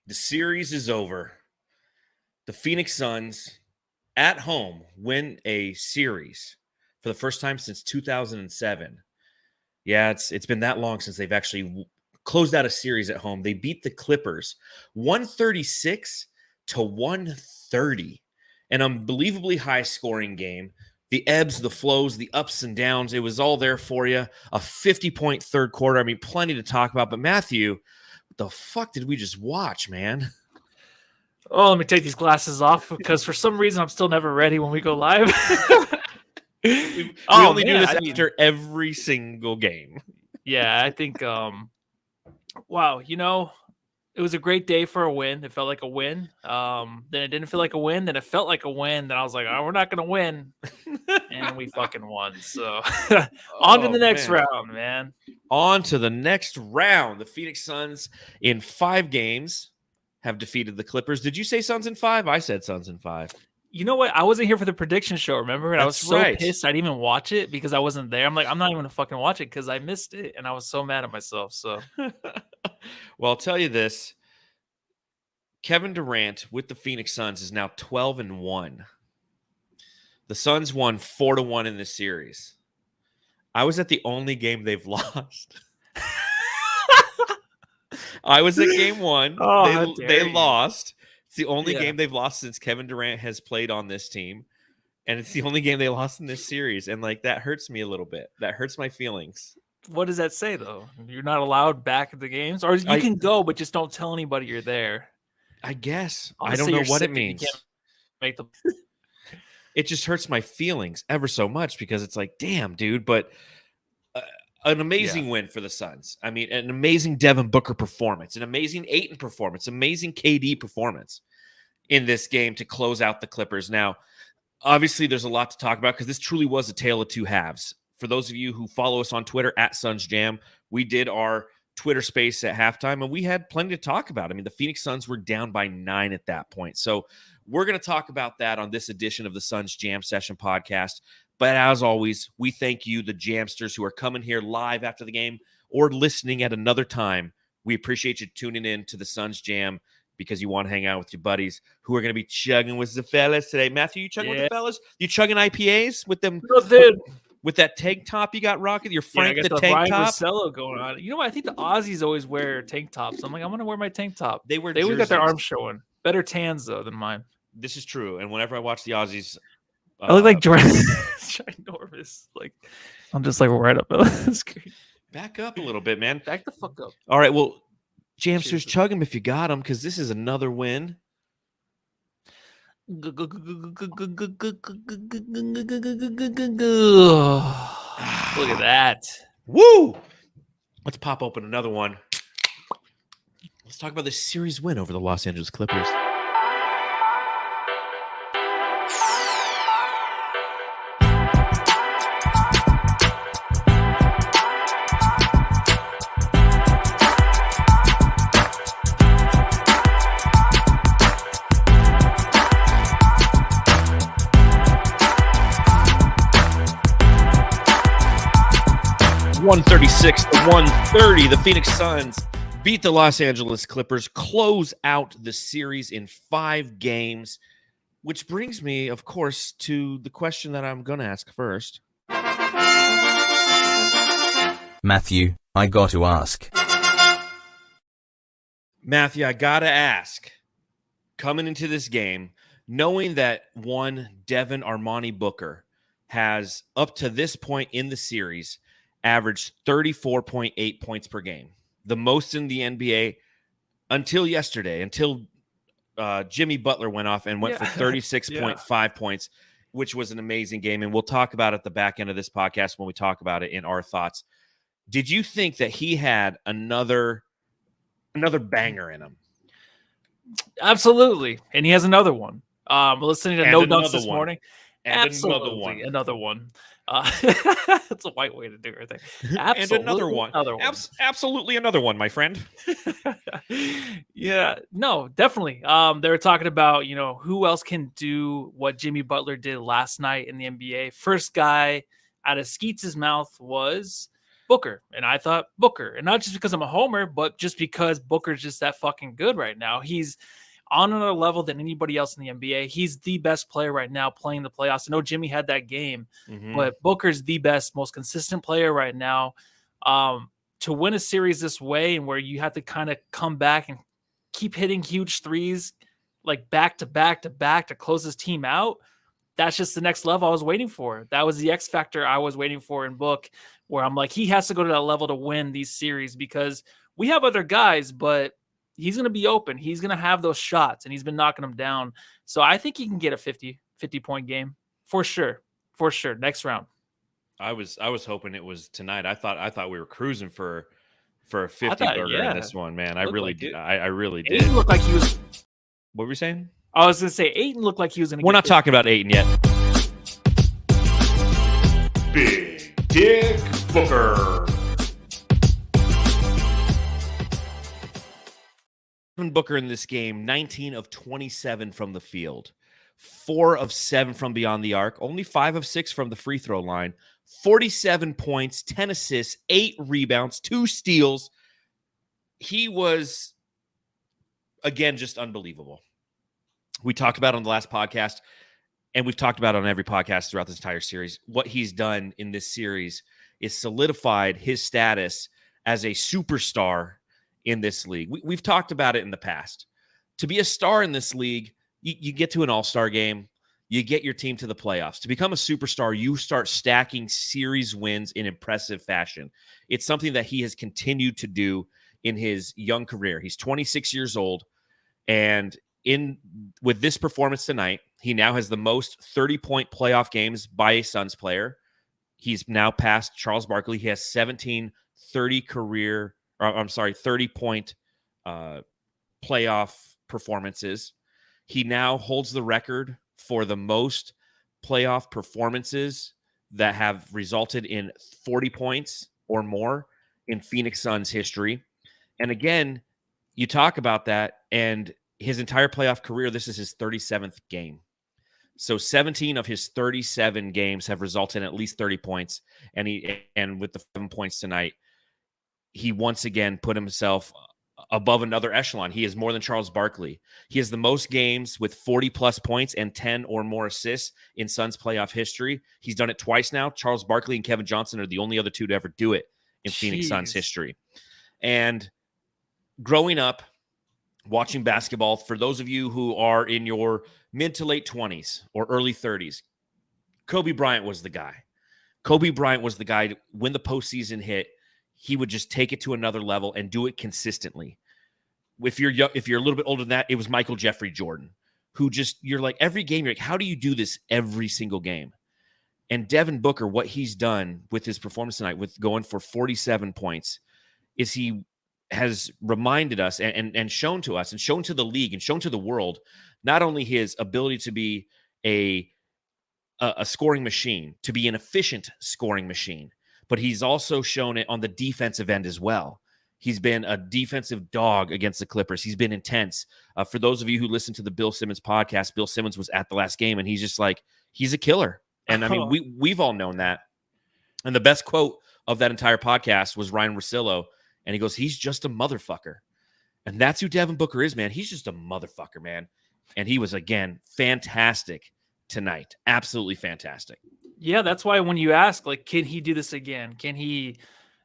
The series is over. The Phoenix Suns at home win a series for the first time since 2007. Yeah, it's been that long since they've actually closed out a series at home. They beat the Clippers 136 to 130. An unbelievably high-scoring game. The ebbs, the flows, the ups and downs, it was all there for you. A 50-point third quarter. I mean, plenty to talk about. But Matthew, what the fuck did we just watch, man? Oh, let me take these glasses off because for some reason I'm still never ready when we go live. we only do this after every single game. Yeah, I think, wow, it was a great day for a win. It felt like a win. Then it didn't feel like a win. Then it felt like a win. Then I was like, oh, we're not going to win. And we fucking won. So on to the next round, man. On to the next round. The Phoenix Suns in 5 games have defeated the Clippers. Did you say Suns in 5? I said Suns in 5. You know what? I wasn't here for the prediction show, remember? And I was so pissed I didn't even watch it because I wasn't there. I'm like, I'm not even going to fucking watch it because I missed it. And I was so mad at myself. So, well, I'll tell you this. Kevin Durant with the Phoenix Suns is now 12-1. The Suns won 4-1 in this series. I was at the only game they've lost. I was at game 1. They lost. It's the only game they've lost since Kevin Durant has played on this team. And it's the only game they lost in this series. And that hurts me a little bit. That hurts my feelings. What does that say, though? You're not allowed back at the games? Or you can go, but just don't tell anybody you're there. I guess. I don't know what it means. It just hurts my feelings ever so much because it's like, damn, dude. But an amazing win for the Suns. I mean, an amazing Devin Booker performance, an amazing Ayton performance, amazing KD performance in this game to close out the Clippers. Now, obviously, there's a lot to talk about because this truly was a tale of two halves. For those of you who follow us on Twitter, @SunsJam, we did our Twitter space at halftime, and we had plenty to talk about. I mean, the Phoenix Suns were down by 9 at that point. So we're going to talk about that on this edition of the Suns Jam Session podcast. But as always, we thank you, the Jamsters, who are coming here live after the game or listening at another time. We appreciate you tuning in to the Suns Jam because you want to hang out with your buddies who are going to be chugging with the fellas today. Matthew, you chugging with the fellas? You chugging IPAs with them? With that tank top you got rocking, your Frank the tank Ryan top Marcello going on. You know what? I think the Aussies always wear tank tops. I'm like, I'm gonna wear my tank top. They always got their arms showing. Better tans though than mine. This is true. And whenever I watch the Aussies, I look like ginormous. Like I'm just like right up on the screen. Back up a little bit, man. Back the fuck up. All right, well, Jamsters, chug them if you got them, because this is another win. Look at that. Woo! Let's pop open another one. Let's talk about this series win over the Los Angeles Clippers. (136 to 130). The Phoenix Suns beat the Los Angeles Clippers, close out the series in 5 games, which brings me, of course, to the question that I'm going to ask first. Matthew, I got to ask. Matthew, I got to ask. Coming into this game, knowing that Devin Booker has, up to this point in the series, averaged 34.8 points per game, the most in the NBA until yesterday, until Jimmy Butler went off and went for 36.5 points, which was an amazing game. And we'll talk about it at the back end of this podcast when we talk about it in our thoughts. Did you think that he had another banger in him? Absolutely. And he has another one. Listening to No Dunks this morning. And absolutely. Another one. That's a white way to do everything. Absolutely. And another one. Absolutely another one, my friend. Yeah, no, definitely. They were talking about, who else can do what Jimmy Butler did last night in the NBA. First guy out of Skeets' mouth was Booker. And I thought Booker. And not just because I'm a homer, but just because Booker's just that fucking good right now. He's on another level than anybody else in the NBA. He's the best player right now playing the playoffs. I know Jimmy had that game, but Booker's the best, most consistent player right now. To win a series this way and where you have to kind of come back and keep hitting huge threes, like back to back to back to close his team out, that's just the next level I was waiting for. That was the X factor I was waiting for in Book, where I'm like, he has to go to that level to win these series because we have other guys, but he's going to be open. He's going to have those shots, and he's been knocking them down. So I think he can get a 50-point game for sure. For sure. Next round. I was hoping it was tonight. I thought we were cruising for a 50 burger in this one, man. I really did. I really did. Ayton looked like he was. What were we saying? I was going to say Ayton looked like he was going to. We're not talking about Ayton yet. Big Dick Booker. Devin Booker in this game, 19 of 27 from the field, 4 of 7 from beyond the arc, only 5 of 6 from the free throw line, 47 points, 10 assists, 8 rebounds, 2 steals. He was, again, just unbelievable. We talked about on the last podcast, and we've talked about on every podcast throughout this entire series, what he's done in this series is solidified his status as a superstar in this league. We've talked about it in the past. To be a star in this league, you get to an all-star game, you get your team to the playoffs. To become a superstar, you start stacking series wins in impressive fashion. It's something that he has continued to do in his young career. He's 26 years old, and with this performance tonight, he now has the most 30-point playoff games by a Suns player. He's now passed Charles Barkley. He has 17 30-point playoff performances. He now holds the record for the most playoff performances that have resulted in 40 points or more in Phoenix Suns history. And again, you talk about that, and his entire playoff career, this is his 37th game. So 17 of his 37 games have resulted in at least 30 points. And with the 7 points tonight, he once again put himself above another echelon. He is more than Charles Barkley. He has the most games with 40-plus points and 10 or more assists in Suns playoff history. He's done it twice now. Charles Barkley and Kevin Johnson are the only other two to ever do it in Phoenix Suns history. And growing up, watching basketball, for those of you who are in your mid to late 20s or early 30s, Kobe Bryant was the guy. Kobe Bryant was the guy when the postseason hit. He would just take it to another level and do it consistently. If you're a little bit older than that, it was Michael Jeffrey Jordan, who just, you're like, every game, you're like, how do you do this every single game? And Devin Booker, what he's done with his performance tonight, with going for 47 points, is he has reminded us and shown to us and shown to the league and shown to the world, not only his ability to be a scoring machine, to be an efficient scoring machine, but he's also shown it on the defensive end as well. He's been a defensive dog against the Clippers. He's been intense. For those of you who listen to the Bill Simmons podcast, Bill Simmons was at the last game, and he's just like, he's a killer. And I mean, we've all known that. And the best quote of that entire podcast was Ryan Russillo, and he goes, he's just a motherfucker. And that's who Devin Booker is, man. He's just a motherfucker, man. And he was, again, fantastic tonight. Absolutely fantastic. Yeah, that's why when you ask, like, can he do this again? Can he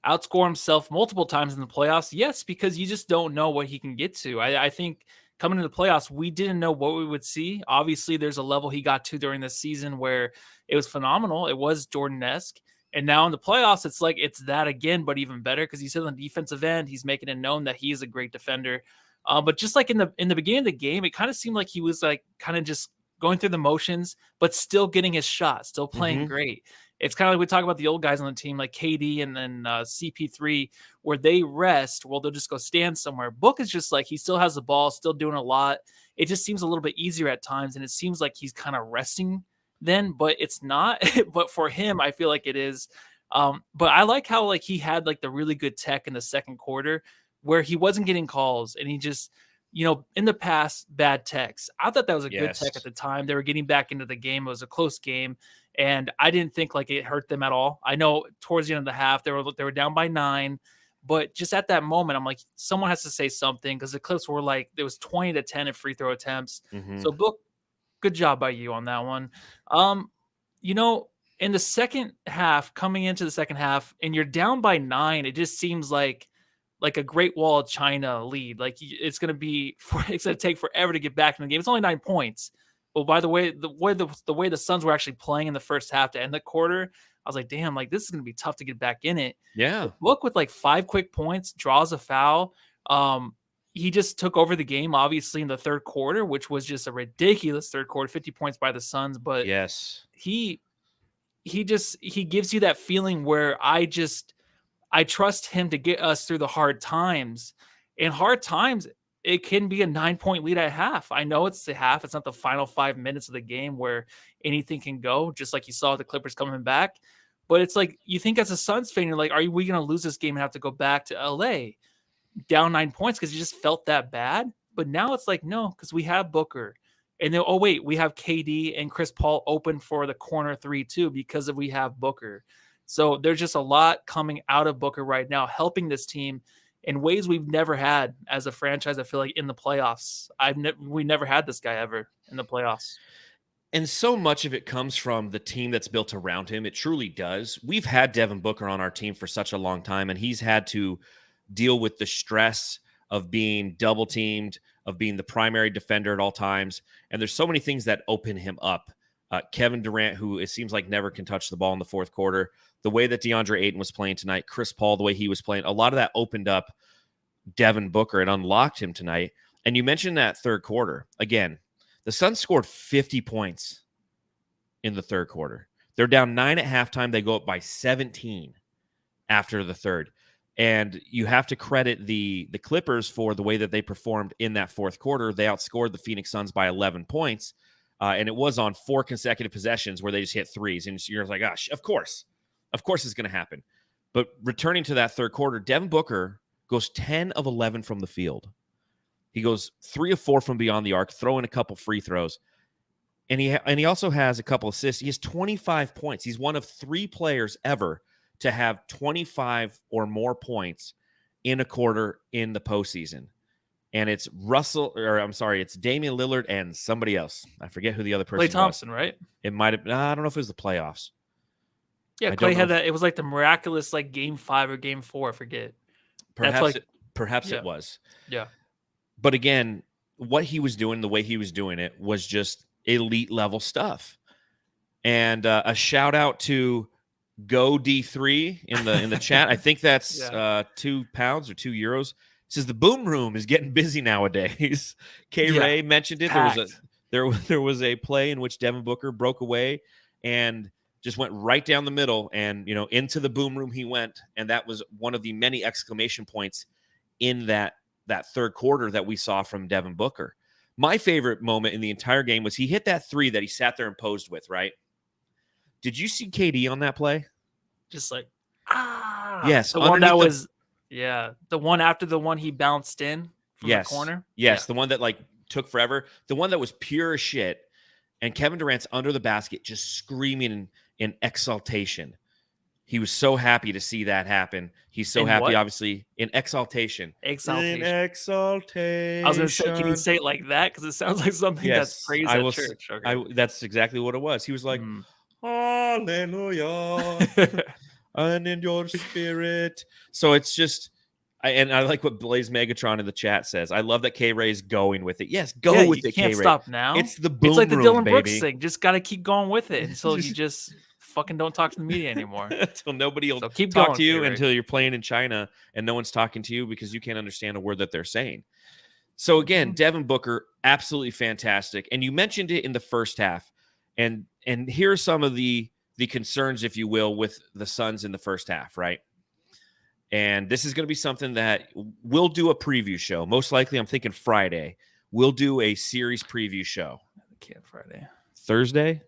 outscore himself multiple times in the playoffs? Yes, because you just don't know what he can get to. I think coming into the playoffs, we didn't know what we would see. Obviously, there's a level he got to during this season where it was phenomenal. It was Jordan-esque. And now in the playoffs, it's like it's that again, but even better, because he's on the defensive end. He's making it known that he is a great defender. But just like in the beginning of the game, it kind of seemed like he was like kind of just going through the motions, but still getting his shot, still playing great. It's kind of like we talk about the old guys on the team, like KD and then CP3, where they rest, well, they'll just go stand somewhere. Book is just like, he still has the ball, still doing a lot. It just seems a little bit easier at times, and it seems like he's kind of resting then, but it's not. But for him, I feel like it is. But I like how like he had like the really good tech in the second quarter where he wasn't getting calls, and he just in the past, bad techs. I thought that was a good Yes. tech at the time. They were getting back into the game. It was a close game, and I didn't think like it hurt them at all. I know towards the end of the half, they were down by 9, but just at that moment, I'm like, someone has to say something because the Clips were like, there was 20-10 in free throw attempts. Mhm. So Book, good job by you on that one. In the second half, coming into the second half, and you're down by 9, it just seems like a Great Wall of China lead. Like it's going to take forever to get back in the game. It's only 9 points. But by the way, the way the Suns were actually playing in the first half to end the quarter, I was like, damn, like this is going to be tough to get back in it. Yeah. Book with like 5 quick points, draws a foul. He just took over the game, obviously, in the third quarter, which was just a ridiculous third quarter, 50 points by the Suns. But Yes. he gives you that feeling where I trust him to get us through the hard times. In hard times, it can be a 9-point lead at half. I know it's the half. It's not the final 5 minutes of the game where anything can go, just like you saw the Clippers coming back. But it's like, you think as a Suns fan, you're like, are we going to lose this game and have to go back to LA down 9 points because you just felt that bad? But now it's like, no, because we have Booker. And then, we have KD and Chris Paul open for the corner 3 too because we have Booker. So there's just a lot coming out of Booker right now, helping this team in ways we've never had as a franchise. I feel like in the playoffs, we never had this guy ever in the playoffs. And so much of it comes from the team that's built around him. It truly does. We've had Devin Booker on our team for such a long time, and he's had to deal with the stress of being double teamed, of being the primary defender at all times. And there's so many things that open him up. Kevin Durant, who it seems like never can touch the ball in the fourth quarter, the way that Deandre Ayton was playing tonight, Chris Paul, the way he was playing, a lot of that opened up Devin Booker and unlocked him tonight. And you mentioned that third quarter. Again, the Suns scored 50 points in the third quarter. They're down 9 at halftime. They go up by 17 after the third. And you have to credit the Clippers for the way that they performed in that fourth quarter. They outscored the Phoenix Suns by 11 points. And it was on 4 consecutive possessions where they just hit threes. And you're like, gosh, of course it's going to happen. But returning to that third quarter, Devin Booker goes 10 of 11 from the field. He goes 3 of 4 from beyond the arc, throwing a couple free throws. And he also has a couple assists. He has 25 points. He's one of 3 players ever to have 25 or more points in a quarter in the postseason. And it's it's Damian Lillard and somebody else. I forget who the other person was. Klay Thompson, right? It might have. I don't know if it was the playoffs. Yeah, Klay had that. It was like the miraculous, like game 5 or game 4. I forget. Perhaps it was. Yeah. But again, what he was doing, the way he was doing it, was just elite level stuff. And a shout out to Go D3 in the chat. I think that's £2 or €2. It says the boom room is getting busy nowadays. Ray mentioned it. There was a play in which Devin Booker broke away and just went right down the middle, and into the boom room he went, and that was one of the many exclamation points in that third quarter that we saw from Devin Booker. My favorite moment in the entire game was he hit that 3 that he sat there and posed with, right? Did you see KD on that play? Just like, yes. The one that was, the one after the one he bounced in from the corner. Yes, the one that like took forever. The one that was pure as shit. And Kevin Durant's under the basket just screaming in exaltation. He was so happy to see that happen. He's so happy, obviously, in exaltation. Exaltation. In exaltation. I was going to say, can you say it like that? Because it sounds like something that's praised at church. Okay. That's exactly what it was. He was like, hallelujah, and in your spirit. So it's just, I like what Blaze Megatron in the chat says. I love that K-Ray's going with it. Yes, go with it, K-Ray. Can't stop now. It's the boom It's like the room, Dylan baby. Brooks thing. Just got to keep going with it until you just fucking don't talk to the media anymore. Until nobody will keep talk going, to you K-Ray. until you're playing in China and no one's talking to you because you can't understand a word that they're saying. So again, Devin Booker, absolutely fantastic. And you mentioned it in the first half. And here are some of the concerns, if you will, with the Suns in the first half, right? And this is going to be something that we'll do a preview show. Most likely, I'm thinking Friday. We'll do a series preview show. I can't Friday. Thursday?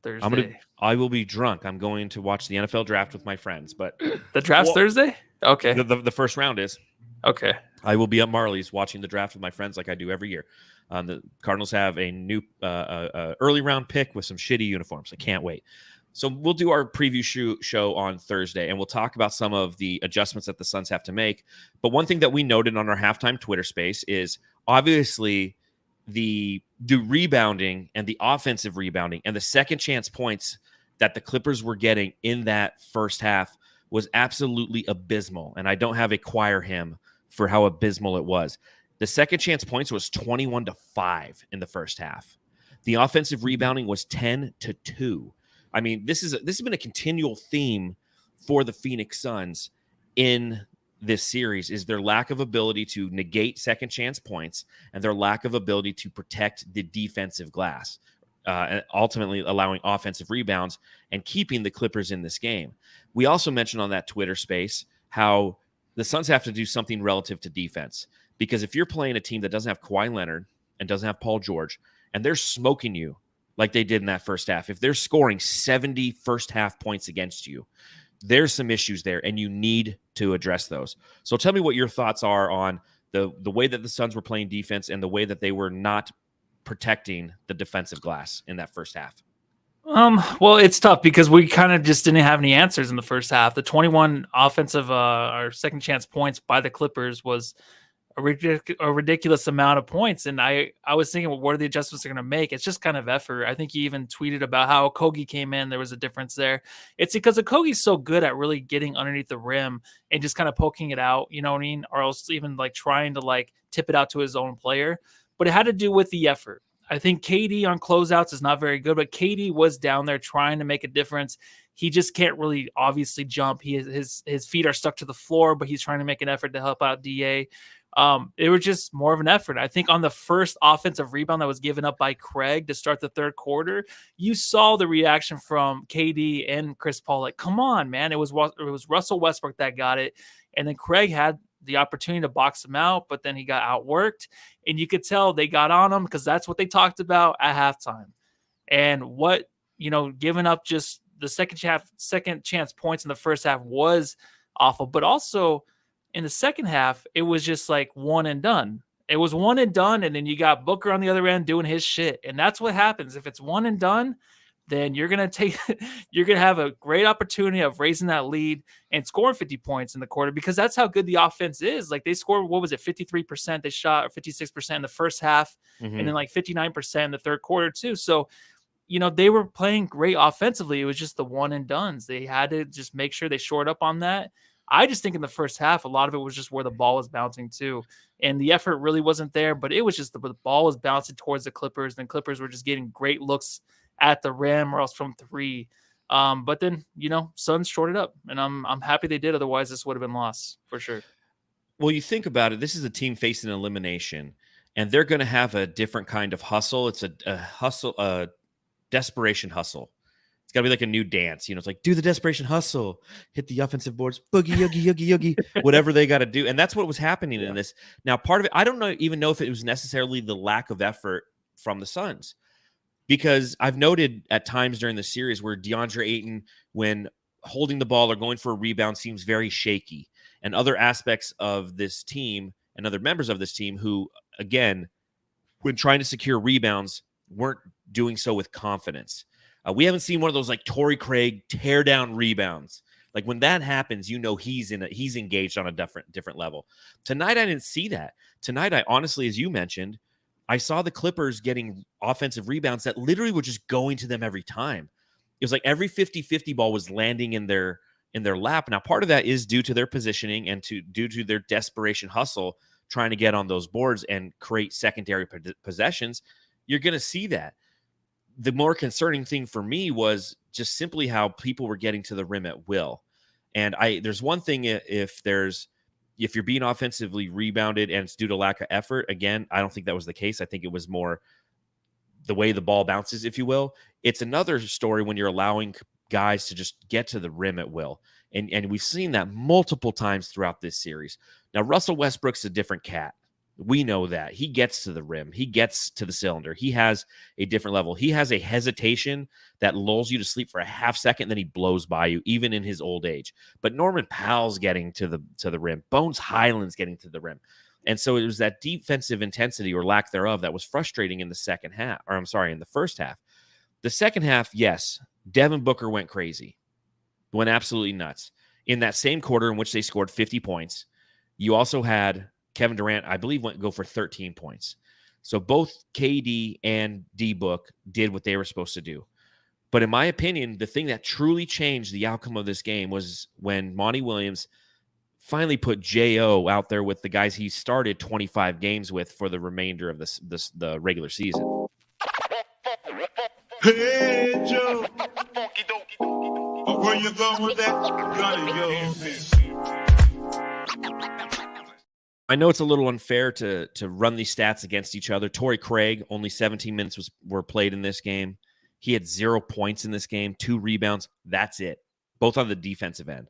Thursday. I will be drunk. I'm going to watch the NFL draft with my friends. But the draft's Thursday? Okay. The first round is. Okay. I will be at Marley's watching the draft with my friends like I do every year. The Cardinals have a new early round pick with some shitty uniforms. I can't wait. So we'll do our preview show on Thursday, and we'll talk about some of the adjustments that the Suns have to make. But one thing that we noted on our halftime Twitter space is obviously the rebounding and the offensive rebounding and the second chance points that the Clippers were getting in that first half was absolutely abysmal. And I don't have a choir hymn for how abysmal it was. The second chance points was 21-5 in the first half. The offensive rebounding was 10-2. I mean, this has been a continual theme for the Phoenix Suns in this series, is their lack of ability to negate second chance points and their lack of ability to protect the defensive glass, and ultimately allowing offensive rebounds and keeping the Clippers in this game. We also mentioned on that Twitter space how the Suns have to do something relative to defense, because if you're playing a team that doesn't have Kawhi Leonard and doesn't have Paul George, and they're smoking you like they did in that first half, if they're scoring 70 first half points against you, there's some issues there, and you need to address those. So tell me what your thoughts are on the way that the Suns were playing defense and the way that they were not protecting the defensive glass in that first half. Well, it's tough because we kind of just didn't have any answers in the first half. The 21 offensive or second chance points by the Clippers was a ridiculous amount of points. And I was thinking, well, what are the adjustments they're going to make? It's just kind of effort. I think he even tweeted about how Okogie came in. There was a difference there. It's because Okogie's so good at really getting underneath the rim and just kind of poking it out, you know what I mean? Or else even like trying to like tip it out to his own player. But it had to do with the effort. I think KD on closeouts is not very good, but KD was down there trying to make a difference. He just can't really obviously jump. His feet are stuck to the floor, but he's trying to make an effort to help out DA. It was just more of an effort. I think on the first offensive rebound that was given up by Craig to start the third quarter, you saw the reaction from KD and Chris Paul. Like, come on, man. It was Russell Westbrook that got it. And then Craig had the opportunity to box him out, but then he got outworked. And you could tell they got on him because that's what they talked about at halftime. And giving up just the second chance points in the first half was awful. But also in the second half, it was just like one and done. It was one and done, and then you got Booker on the other end doing his shit. And that's what happens. If it's one and done, then you're going to have a great opportunity of raising that lead and scoring 50 points in the quarter, because that's how good the offense is. Like they scored, 53% they shot, or 56% in the first half, and then like 59% in the third quarter too. So, they were playing great offensively. It was just the one and dones. They had to just make sure they shored up on that. I just think in the first half, a lot of it was just where the ball was bouncing to, and the effort really wasn't there, but it was just the ball was bouncing towards the Clippers, and Clippers were just getting great looks at the rim or else from three. But then, Suns shorted up, and I'm happy they did. Otherwise, this would have been lost for sure. Well, you think about it, this is a team facing elimination, and they're going to have a different kind of hustle. It's a hustle, a desperation hustle. It's got to be like a new dance. It's like, do the desperation hustle, hit the offensive boards, boogie, yoogie, yoogie, yoogie, whatever they got to do. And that's what was happening in this. Now, part of it, I don't even know if it was necessarily the lack of effort from the Suns, because I've noted at times during the series where Deandre Ayton, when holding the ball or going for a rebound, seems very shaky. And other aspects of this team and other members of this team who, again, when trying to secure rebounds, weren't doing so with confidence. We haven't seen one of those like Torrey Craig tear down rebounds. Like when that happens, he's engaged on a different level. Tonight, I didn't see that. Tonight, I honestly, as you mentioned, I saw the Clippers getting offensive rebounds that literally were just going to them every time. It was like every 50-50 ball was landing in their lap. Now, part of that is due to their positioning and due to their desperation hustle, trying to get on those boards and create secondary possessions. You're going to see that. The more concerning thing for me was just simply how people were getting to the rim at will. And there's one thing if you're being offensively rebounded and it's due to lack of effort. Again, I don't think that was the case. I think it was more the way the ball bounces, if you will. It's another story when you're allowing guys to just get to the rim at will. And we've seen that multiple times throughout this series. Now, Russell Westbrook's a different cat. We know that. He gets to the rim. He gets to the cylinder. He has a different level. He has a hesitation that lulls you to sleep for a half second, then he blows by you, even in his old age. But Norman Powell's getting to the rim. Bones Highland's getting to the rim. And so it was that defensive intensity or lack thereof that was frustrating in the in the first half. The second half, yes, Devin Booker went crazy, went absolutely nuts. In that same quarter in which they scored 50 points, you also had Kevin Durant, I believe, go for 13 points. So both KD and D-Book did what they were supposed to do. But in my opinion, the thing that truly changed the outcome of this game was when Monty Williams finally put J.O. out there with the guys he started 25 games with for the remainder of the regular season. Hey, Joe. Where you going with that? I know it's a little unfair to run these stats against each other. Torrey Craig, only 17 minutes were played in this game. He had 0 points in this game, 2 rebounds. That's it. Both on the defensive end.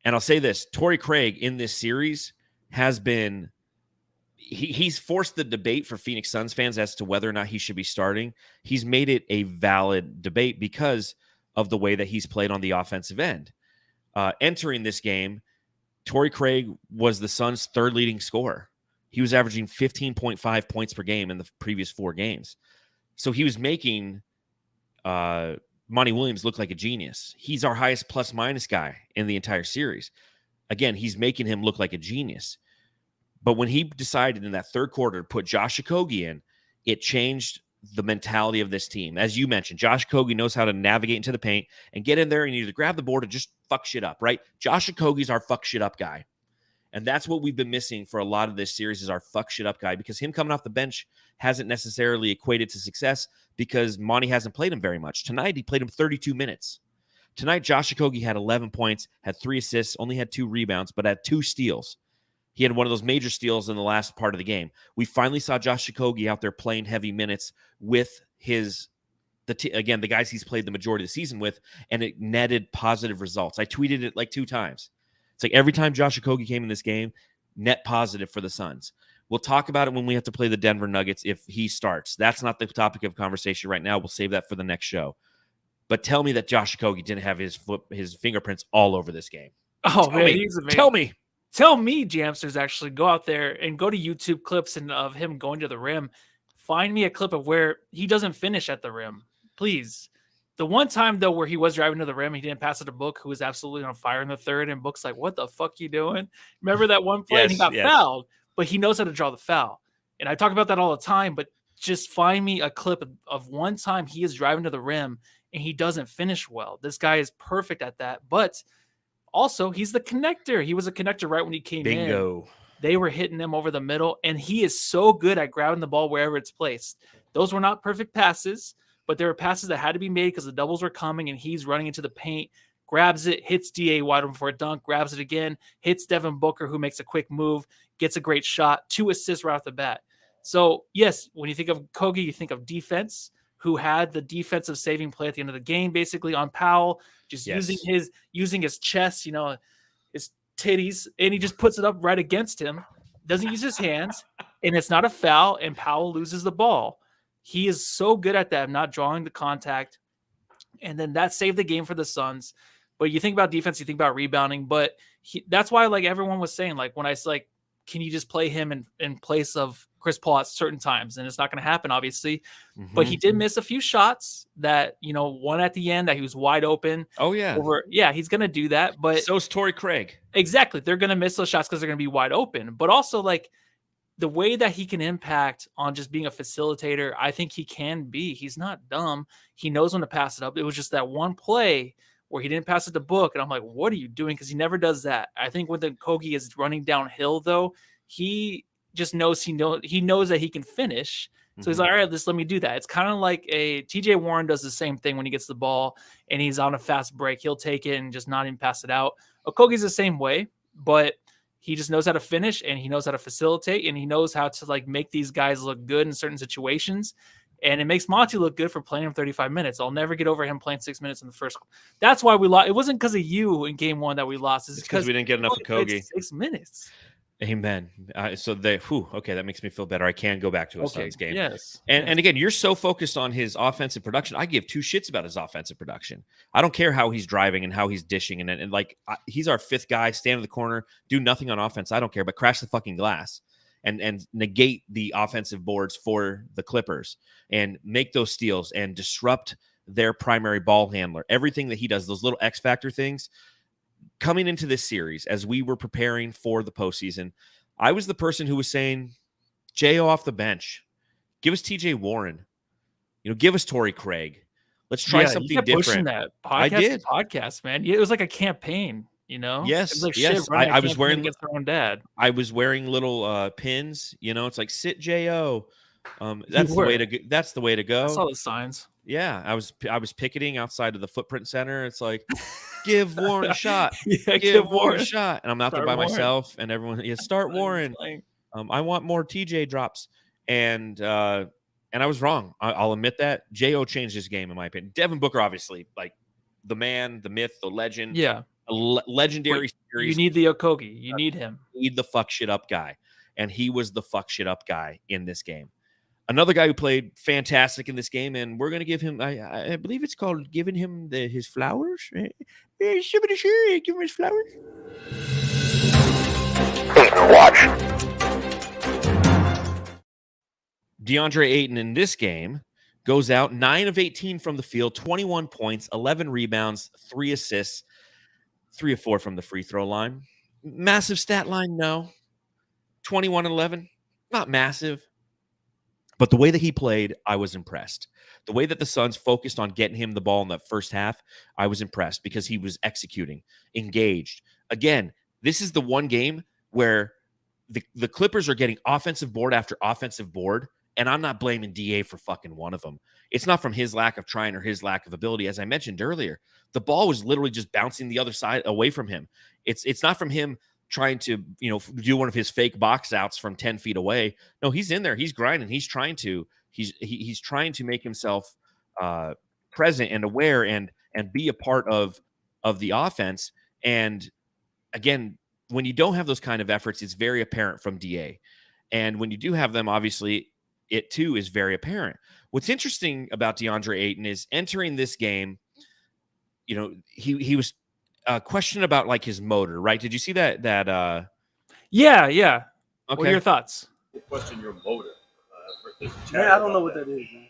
And I'll say this, Torrey Craig in this series has been he's forced the debate for Phoenix Suns fans as to whether or not he should be starting. He's made it a valid debate because of the way that he's played on the offensive end. Entering this game, Torrey Craig was the Suns' third leading scorer. He was averaging 15.5 points per game in the previous 4 games. So he was making Monty Williams look like a genius. He's our highest plus-minus guy in the entire series. Again, he's making him look like a genius. But when he decided in that third quarter to put Josh Okogie in, it changed the mentality of this team. As you mentioned, Josh Okogie knows how to navigate into the paint and get in there and either grab the board or just fuck shit up, right? Josh Okogie's our fuck shit up guy. And that's what we've been missing for a lot of this series is our fuck shit up guy, because him coming off the bench hasn't necessarily equated to success because Monty hasn't played him very much. Tonight, he played him 32 minutes. Tonight, Josh Okogie had 11 points, had 3 assists, only had 2 rebounds, but had 2 steals. He had one of those major steals in the last part of the game. We finally saw Josh Okogie out there playing heavy minutes with the guys he's played the majority of the season with, and it netted positive results. I tweeted it like 2 times. It's like every time Josh Okogie came in this game, net positive for the Suns. We'll talk about it when we have to play the Denver Nuggets if he starts. That's not the topic of conversation right now. We'll save that for the next show. But tell me that Josh Okogie didn't have his fingerprints all over this game. Oh, man, he's amazing. Tell me, Jamsters, actually go out there and go to YouTube clips of him going to the rim. Find me a clip of where he doesn't finish at the rim, please. The one time, though, where he was driving to the rim, he didn't pass it to Book, who was absolutely on fire in the third, and Book's like, what the fuck you doing? Remember that one play? Yes, and he got fouled, but he knows how to draw the foul. And I talk about that all the time, but just find me a clip of one time he is driving to the rim and he doesn't finish well. This guy is perfect at that, but also he's the connector. He was a connector right when he came in. Bingo. They were hitting him over the middle, and he is so good at grabbing the ball wherever it's placed. Those were not perfect passes, but there were passes that had to be made because the doubles were coming, and he's running into the paint, grabs it, hits D.A. wide open for a dunk, grabs it again, hits Devin Booker, who makes a quick move, gets a great shot, 2 assists right off the bat. So, yes, when you think of Okogie, you think of defense, who had the defensive saving play at the end of the game, basically on Powell, just using his chest, his titties, and he just puts it up right against him, doesn't use his hands, and it's not a foul, and Powell loses the ball. He is so good at that, not drawing the contact, and then that saved the game for the Suns. But you think about defense, you think about rebounding, but that's why, like everyone was saying, like when I like, can you just play him in place of Chris Paul at certain times? And it's not going to happen, obviously. Mm-hmm. But he did miss a few shots that, one at the end that he was wide open. Oh, yeah. He's going to do that. But so is Torrey Craig. Exactly. They're going to miss those shots because they're going to be wide open. But also, like, the way that he can impact on just being a facilitator, I think he can be. He's not dumb. He knows when to pass it up. It was just that one play where he didn't pass it to Book. And I'm like, what are you doing? Because he never does that. I think when the Okogie is running downhill, though, he just knows he knows that he can finish. So he's like, all right, let me do that. It's kind of like TJ Warren does the same thing when he gets the ball and he's on a fast break. He'll take it and just not even pass it out. Okogie's the same way, but he just knows how to finish and he knows how to facilitate and he knows how to like make these guys look good in certain situations. And it makes Monty look good for playing him 35 minutes. I'll never get over him playing 6 minutes in the first. That's why we lost. It wasn't because of you in game 1 that we lost. It's because we didn't get enough Okogie. 6 minutes. Amen. Okay, that makes me feel better. I can go back to a Suns game. Yes. And again, you're so focused on his offensive production. I give two shits about his offensive production. I don't care how he's driving and how he's dishing. And like, he's our fifth guy, stand in the corner, do nothing on offense. I don't care, but crash the fucking glass and negate the offensive boards for the Clippers and make those steals and disrupt their primary ball handler. Everything that he does, those little X factor things. Coming into this series, as we were preparing for the postseason, I was the person who was saying, J.O. off the bench. Give us TJ Warren. Give us Torrey Craig. Let's try something you kept different. Pushing that podcast, I did. Podcast, man. It was like a campaign, Yes, it was like yes. shit running I was wearing against their own dad. I was wearing little pins. It's like sit J.O. That's the way to go. That's the way to go. I saw the signs. Yeah, I was picketing outside of the Footprint Center. It's like, give Warren a shot. Give Warren a shot. And I'm out there by myself, and everyone, start Warren. Playing. I want more TJ drops. And I was wrong. I'll admit that. J.O. changed his game, in my opinion. Devin Booker, obviously, like the man, the myth, the legend. Yeah. A legendary series. You need the Okogie. You need him. You need the fuck shit up guy. And he was the fuck shit up guy in this game. Another guy who played fantastic in this game, and we're going to give him, I believe it's called giving him his flowers. Give him his flowers. Watch. Deandre Ayton in this game goes out 9 of 18 from the field, 21 points, 11 rebounds, 3 assists, 3 of 4 from the free throw line. Massive stat line, no. 21-11, not massive. But the way that he played, I was impressed. The way that the Suns focused on getting him the ball in the first half, I was impressed because he was executing, engaged. Again, this is the one game where the Clippers are getting offensive board after offensive board, and I'm not blaming DA for fucking one of them. It's not from his lack of trying or his lack of ability. As I mentioned earlier, the ball was literally just bouncing the other side away from him. It's not from him trying to, do one of his fake box outs from 10 feet away. No, he's in there. He's grinding. He's trying to make himself present and aware and be a part of the offense. And again, when you don't have those kind of efforts, it's very apparent from DA. And when you do have them, obviously, it too is very apparent. What's interesting about Deandre Ayton is entering this game, he was question about like his motor, right? Did you see that? Yeah. Okay. What are your thoughts? Question your motor. Man, I don't know what that is, man.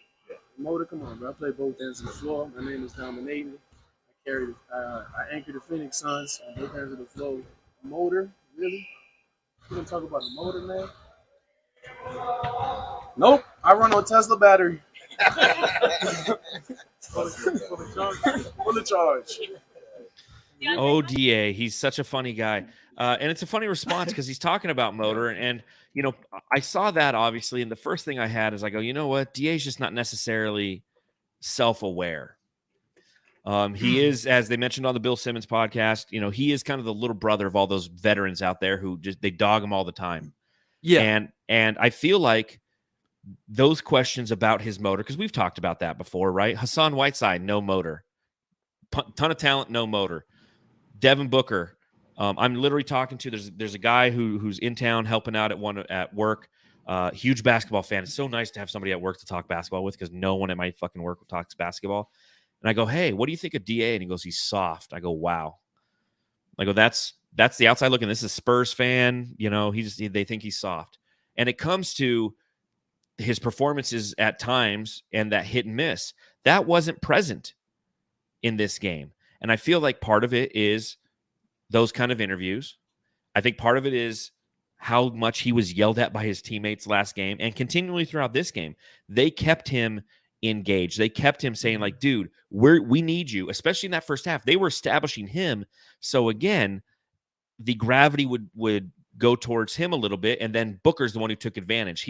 Motor, come on, bro. I play both ends of the floor. My name is Dammit Shamet. I anchor the Phoenix Suns on both ends of the floor. Motor, really? You gonna talk about the motor, man? Nope. I run on Tesla battery. Full of charge. Oh, DA, he's such a funny guy. And it's a funny response because he's talking about motor. And, I saw that, obviously. And the first thing I had is I go, you know what? DA is just not necessarily self-aware. He is, as they mentioned on the Bill Simmons podcast, he is kind of the little brother of all those veterans out there who they dog him all the time. Yeah. And I feel like those questions about his motor, because we've talked about that before, right? Hassan Whiteside, no motor. Ton of talent, no motor. Devin Booker, I'm literally talking to. There's a guy who's in town helping out at work. Huge basketball fan. It's so nice to have somebody at work to talk basketball with because no one at my fucking work talks basketball. And I go, hey, what do you think of DA? And he goes, he's soft. I go, wow. I go, that's the outside looking. This is a Spurs fan. They think he's soft. And it comes to his performances at times and that hit and miss. That wasn't present in this game. And I feel like part of it is those kind of interviews. I think part of it is how much he was yelled at by his teammates last game and continually throughout this game. They kept him engaged. They kept him saying like, dude, we need you, especially in that first half. They were establishing him. So again, the gravity would go towards him a little bit. And then Booker's the one who took advantage.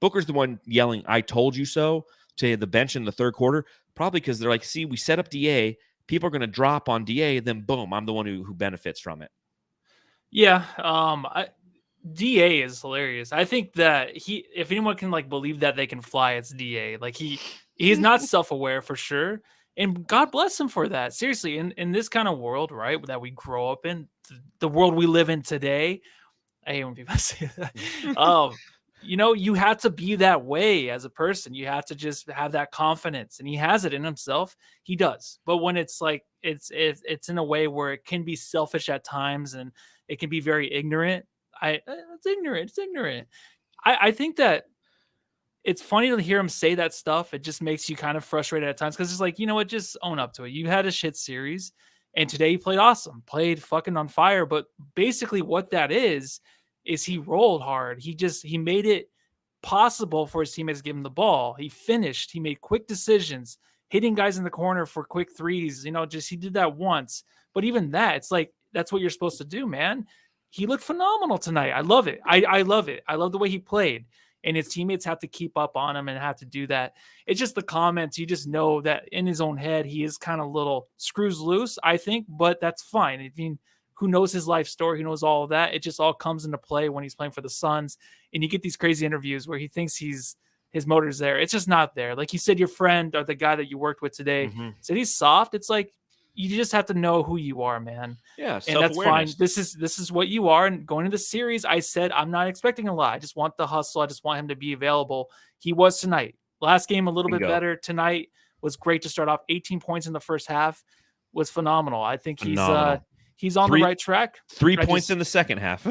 Booker's the one yelling, I told you so, to the bench in the third quarter, probably because they're like, see, we set up DA. People are going to drop on DA. Then boom, I'm the one who benefits from it. Yeah. DA is hilarious. I think that if anyone can believe that they can fly, it's DA. Like he's not self-aware for sure. And God bless him for that. Seriously, in this kind of world, right, that we grow up in, the world we live in today, I hate when people say that. You have to be that way as a person. You have to just have that confidence, and he has it in himself. He does. But when it's like it's in a way where it can be selfish at times, and it can be very ignorant. It's ignorant. It's ignorant. I think that it's funny to hear him say that stuff. It just makes you kind of frustrated at times because it's like, you know what, just own up to it. You had a shit series, and today he played awesome, played fucking on fire. But basically, what that is he rolled hard. He made it possible for his teammates to give him the ball. He finished. He made quick decisions, hitting guys in the corner for quick threes. He did that once. But even that, it's like that's what you're supposed to do, man. He looked phenomenal tonight. I love it. I love it. I love the way he played. And his teammates have to keep up on him and have to do that. It's just the comments. You just know that in his own head, he is kind of little screws loose, I think, but that's fine. I mean, who knows his life story? Who knows all of that? It just all comes into play when he's playing for the Suns. And you get these crazy interviews where he thinks his motor's there. It's just not there. Like you said, your friend or the guy that you worked with today said he's soft. It's like, you just have to know who you are, man. Yeah, and that's fine. This is what you are. And going into the series, I said I'm not expecting a lot. I just want the hustle. I just want him to be available. He was tonight. Last game a little bit better. Tonight was great to start off. 18 points in the first half was phenomenal. I think he's on the right track. 3 points in the second half.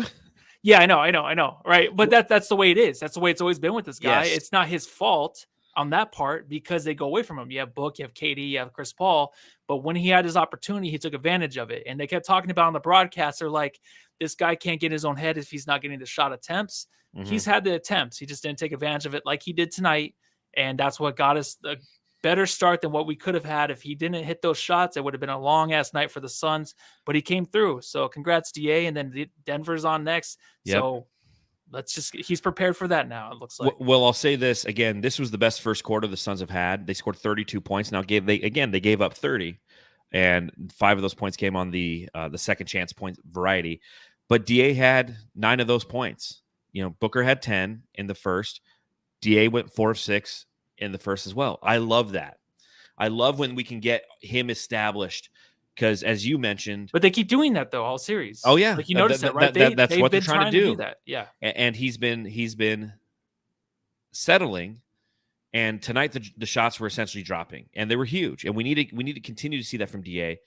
Yeah, I know. Right, but that's the way it is. That's the way it's always been with this guy. Yes. It's not his fault on that part because they go away from him. You have Book, you have KD, you have Chris Paul. But when he had his opportunity, he took advantage of it. And they kept talking about on the broadcast, they're like, this guy can't get in his own head if he's not getting the shot attempts. He's had the attempts. He just didn't take advantage of it like he did tonight. And that's what got us a better start than what we could have had. If he didn't hit those shots, it would have been a long-ass night for the Suns. But he came through. So congrats, DA. And then Denver's on next. Yep. So he's prepared for that now, it looks like. Well, I'll say this again. This was the best first quarter the Suns have had. They scored 32 points. Now they gave up 30, and 5 of those points came on the second chance point variety. But DA had 9 of those points. Booker had 10 in the first. DA went 4 of 6 in the first as well. I love that. I love when we can get him established. Because as you mentioned, but they keep doing that though all series. Oh yeah, like you notice that, right? That's what they're trying to do. That. Yeah, and he's been settling. And tonight the shots were essentially dropping, and they were huge. And we need to continue to see that from DA.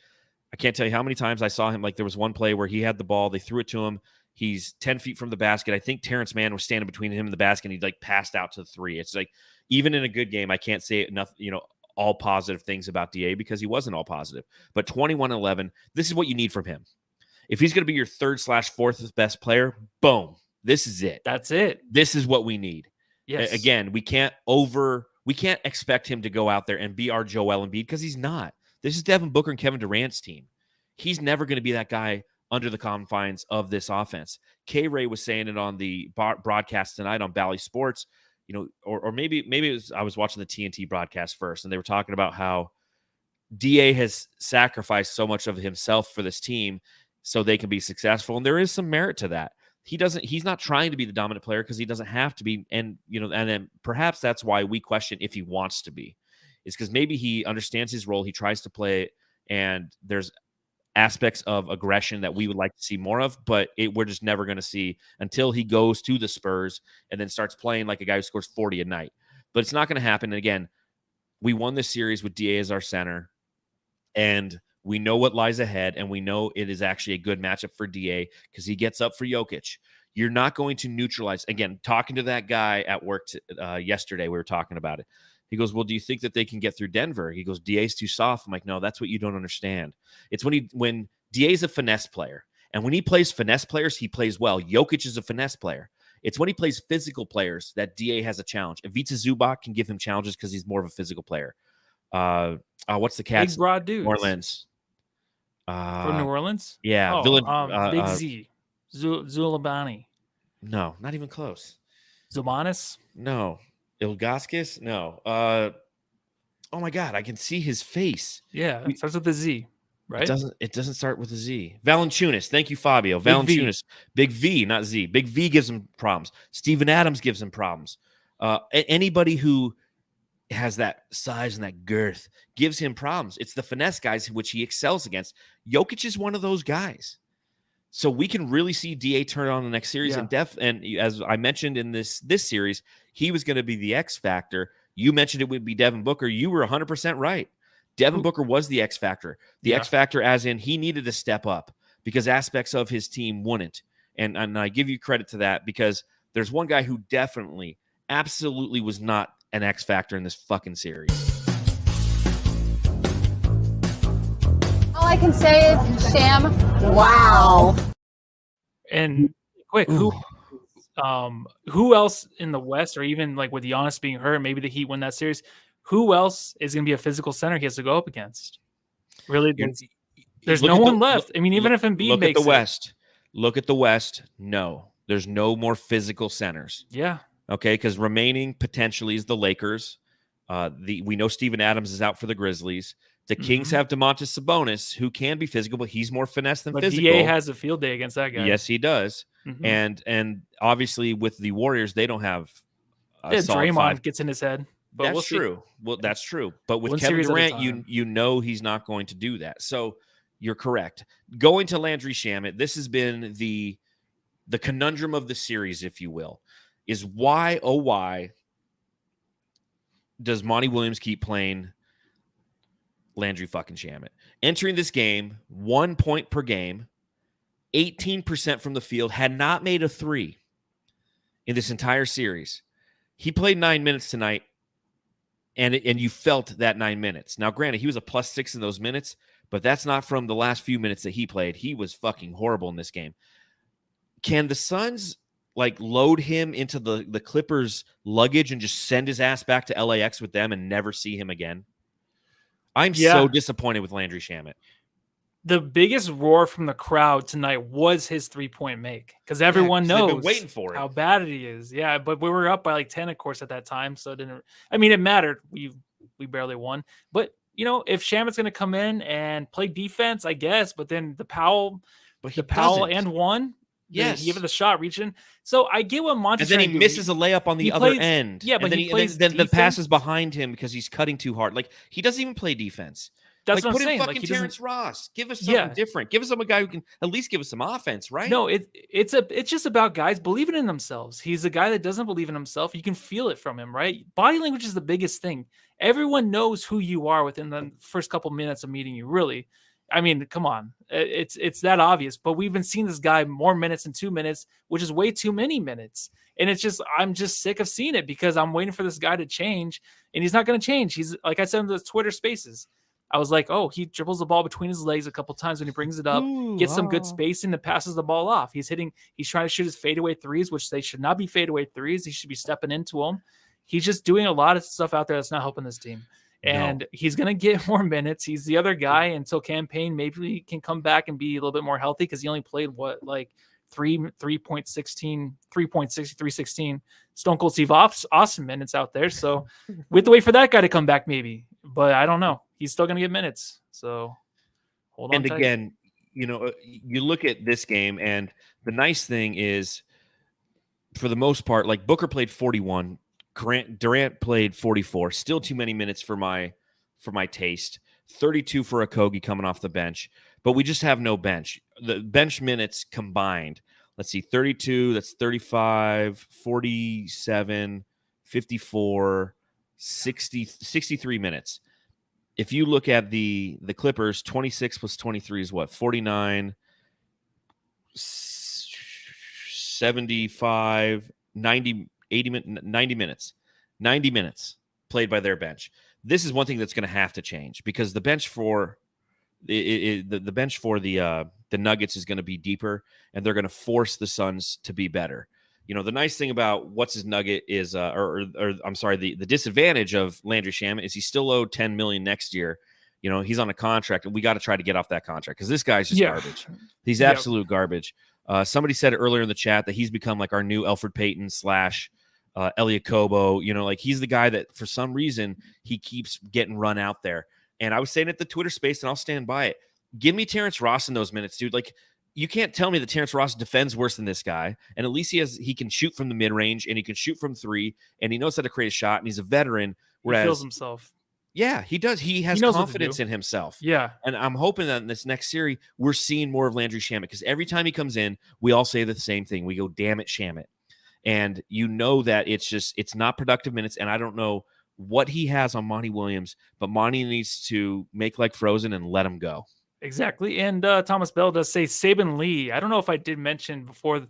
I can't tell you how many times I saw him. Like there was one play where he had the ball, they threw it to him. He's 10 feet from the basket. I think Terrence Mann was standing between him and the basket. And he passed out to the 3. It's like even in a good game, I can't say enough. All positive things about DA because he wasn't all positive. But 21-11, this is what you need from him. If he's going to be your 3rd/4th best player, boom, this is it. That's it. This is what we need. Yes. Again, we can't expect him to go out there and be our Joel Embiid because he's not. This is Devin Booker and Kevin Durant's team. He's never going to be that guy under the confines of this offense. K-Ray was saying it on the broadcast tonight on Bally Sports. Or maybe it was, I was watching the TNT broadcast first, and they were talking about how DA has sacrificed so much of himself for this team so they can be successful. And there is some merit to that. He's not trying to be the dominant player because he doesn't have to be. And then perhaps that's why we question if he wants to be, is because maybe he understands his role. He tries to play it, and there's aspects of aggression that we would like to see more of, but we're just never going to see until he goes to the Spurs and then starts playing like a guy who scores 40 a night. But it's not going to happen. And again, we won this series with DA as our center, and we know what lies ahead, and we know it is actually a good matchup for DA because he gets up for Jokic. You're not going to neutralize. Again, talking to that guy at work yesterday, we were talking about it. He goes, well, do you think that they can get through Denver? He goes, DA's too soft. I'm like, no, that's what you don't understand. It's when DA's a finesse player, and when he plays finesse players, he plays well. Jokic is a finesse player. It's when he plays physical players that DA has a challenge. Ivica Zubac can give him challenges because he's more of a physical player. What's the Cats? Big broad dudes. New Orleans. From New Orleans? Yeah. Big Z. Zulabani. No, not even close. Zubanis? No. Ilgaskis? No. Oh my God, I can see his face. Yeah, it starts with a Z, right? It doesn't start with a Z. Valanciunas. Thank you, Fabio. Valanciunas. Big V, not Z. Big V gives him problems. Steven Adams gives him problems. Anybody who has that size and that girth gives him problems. It's the finesse guys which he excels against. Jokic is one of those guys. So we can really see DA turn on the next series. Yeah. And as I mentioned in this series, he was going to be the X factor. You mentioned it would be Devin Booker. You were 100% right. Devin Booker was the X factor. The X factor as in he needed to step up because aspects of his team wouldn't. And I give you credit to that because there's one guy who definitely, absolutely was not an X factor in this fucking series. All I can say is, Sham, wow. And quick, who else in the West, or even like with Giannis being hurt, maybe the Heat win that series, who else is going to be a physical center he has to go up against? Really, there's no one left. I mean, even if Embiid makes it. Look at the West. No, there's no more physical centers. Yeah. Okay, because remaining potentially is the Lakers. We know Steven Adams is out for the Grizzlies. The Kings have Domantas Sabonis, who can be physical, but he's more finesse than physical. DA has a field day against that guy. Yes, he does. And obviously with the Warriors, they don't have Draymond five. gets in his head. But That's we'll true. Well, that's true. But with One Kevin series at a Durant, time. you know he's not going to do that. So you're correct. Going to Landry Shamet, this has been the conundrum of the series, if you will, is why, oh why, does Monty Williams keep playing Landry fucking Shamet? Entering this game, 1 point per game, 18% from the field, had not made a three in this entire series. He played 9 minutes tonight, and you felt that 9 minutes. Now, granted, he was a +6 in those minutes, but that's not from the last few minutes that he played. He was fucking horrible in this game. Can the Suns load him into the Clippers' luggage and just send his ass back to LAX with them and never see him again? I'm so disappointed with Landry Shamet. The biggest roar from the crowd tonight was his 3-point make because everyone knows been waiting for it. how bad he is. Yeah, but we were up by 10, of course, at that time, so it didn't. I mean, it mattered. We barely won, but if Shamet's going to come in and play defense, I guess. But then the Powell and one. Yes, he gave it the shot reaching. So I get what Monty's and then he misses a layup on the other end. Yeah, but then the pass is behind him because he's cutting too hard. He doesn't even play defense. That's what I'm put saying. in fucking Terrence Ross. Give us something different. Give us a guy who can at least give us some offense, right? No, it's just about guys believing in themselves. He's a guy that doesn't believe in himself. You can feel it from him, right? Body language is the biggest thing. Everyone knows who you are within the first couple minutes of meeting you, really. I mean, come on. It's that obvious. But we've been seeing this guy more minutes than 2 minutes, which is way too many minutes. And I'm just sick of seeing it because I'm waiting for this guy to change, and he's not going to change. He's, like I said in the Twitter Spaces, I was like, oh, he dribbles the ball between his legs a couple times when he brings it up, gets some good spacing, and passes the ball off. He's trying to shoot his fadeaway threes, which they should not be fadeaway threes. He should be stepping into them. He's just doing a lot of stuff out there that's not helping this team. And he's going to get more minutes. He's the other guy until campaign. Maybe he can come back and be a little bit more healthy because he only played 3.16 Stone Cold Steve Austin minutes out there. So we have to wait for that guy to come back maybe. But I don't know. He's still going to get minutes. So hold on. And again, you look at this game, and the nice thing is, for the most part, Booker played 41. Durant played 44. Still too many minutes for my taste. 32 for Okogie coming off the bench. But we just have no bench. The bench minutes combined, let's see, 32, that's 35, 47, 54, 60, 63 minutes. If you look at the Clippers, 26 plus 23 is what? 49, 75, 90, 90 minutes. 90 minutes played by their bench. This is one thing that's going to have to change because the bench for the Nuggets is going to be deeper, and they're going to force the Suns to be better. The nice thing about what's his nugget is, the disadvantage of Landry Shamet is he's still owed $10 million next year. He's on a contract, and we got to try to get off that contract because this guy's just garbage. He's absolute garbage. Somebody said earlier in the chat that he's become like our new Elfrid Payton / Elliot Kobo. He's the guy that for some reason he keeps getting run out there. And I was saying at the Twitter Space, and I'll stand by it. Give me Terrence Ross in those minutes, dude. You can't tell me that Terrence Ross defends worse than this guy. And at least he can shoot from the mid-range, and he can shoot from three, and he knows how to create a shot, and he's a veteran. Whereas, he feels himself. Yeah, he does. He has knows what to confidence do. in himself. Yeah. And I'm hoping that in this next series, we're seeing more of Landry Shamet, because every time he comes in, we all say the same thing. We go, damn it, Shamet. And you know that it's not productive minutes. And I don't know what he has on Monty Williams, but Monty needs to make like Frozen and let him go. Exactly. And Thomas Bell does say Saban Lee. I don't know if I did mention before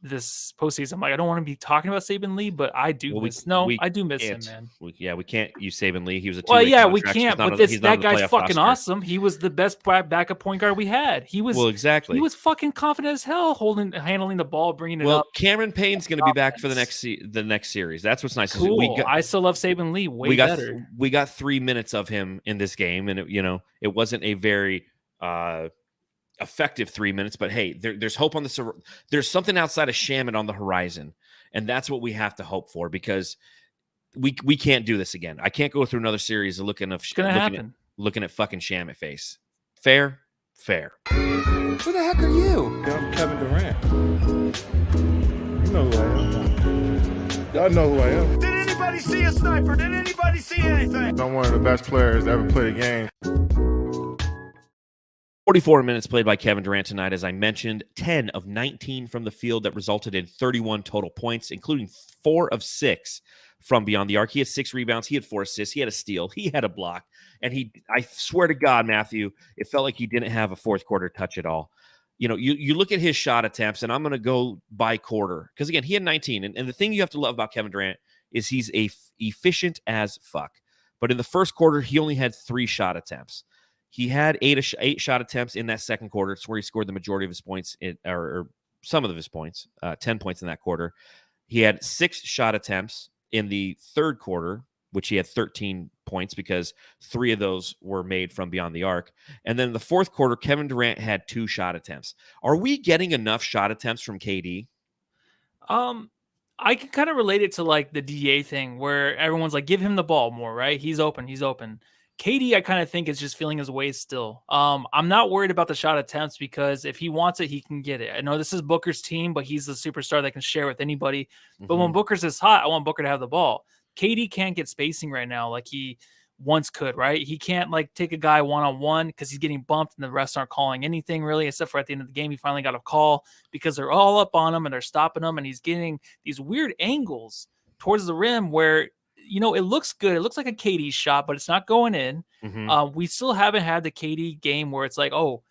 this postseason, like, I don't want to be talking about Saban Lee, but I do miss. I do miss him, man. We can't use Saban Lee. He was a Well, two-way yeah, we contract. can't. But that guy's fucking awesome. He was the best backup point guard we had. He was exactly. He was fucking confident as hell, handling the ball, bringing it up. Cameron Payne's going to be back for the next series. That's what's nice. Cool. I still love Saban Lee way better. We got 3 minutes of him in this game, and it wasn't a very effective 3 minutes, but hey, there's hope on the. There's something outside of Shamet on the horizon, and that's what we have to hope for, because we can't do this again. I can't go through another series of looking at fucking Shamet face. Fair. Who the heck are you? I'm Kevin Durant. You know who I am. Y'all know who I am. Did anybody see a sniper? Did anybody see anything? I'm one of the best players to ever play the game. 44 minutes played by Kevin Durant tonight. As I mentioned, 10 of 19 from the field that resulted in 31 total points, including 4 of 6 from beyond the arc. He had 6 rebounds. He had 4 assists. He had a steal. He had a block. And I swear to God, Matthew, it felt like he didn't have a fourth quarter touch at all. You look at his shot attempts, and I'm going to go by quarter, because, again, he had 19. And the thing you have to love about Kevin Durant is he's efficient as fuck. But in the first quarter, he only had 3 shot attempts. He had 8 shot attempts in that second quarter. It's where he scored the majority of his points, or some of his points, 10 points in that quarter. He had 6 shot attempts in the third quarter, which he had 13 points, because 3 of those were made from beyond the arc. And then in the fourth quarter, Kevin Durant had 2 shot attempts. Are we getting enough shot attempts from KD? I can kind of relate it to like the DA thing, where everyone's like, give him the ball more, right? He's open. KD, I kind of think, is just feeling his way still. I'm not worried about the shot attempts, because if he wants it, he can get it. I know this is Booker's team, but he's the superstar that can share with anybody. But when Booker's this hot, I want Booker to have the ball. KD can't get spacing right now like he once could, right? He can't like take a guy one-on-one because he's getting bumped and the refs aren't calling anything really, except for at the end of the game, he finally got a call because they're all up on him and they're stopping him, and he's getting these weird angles towards the rim where, it looks good. It looks like a KD shot, but it's not going in. We still haven't had the KD game where it's like, oh,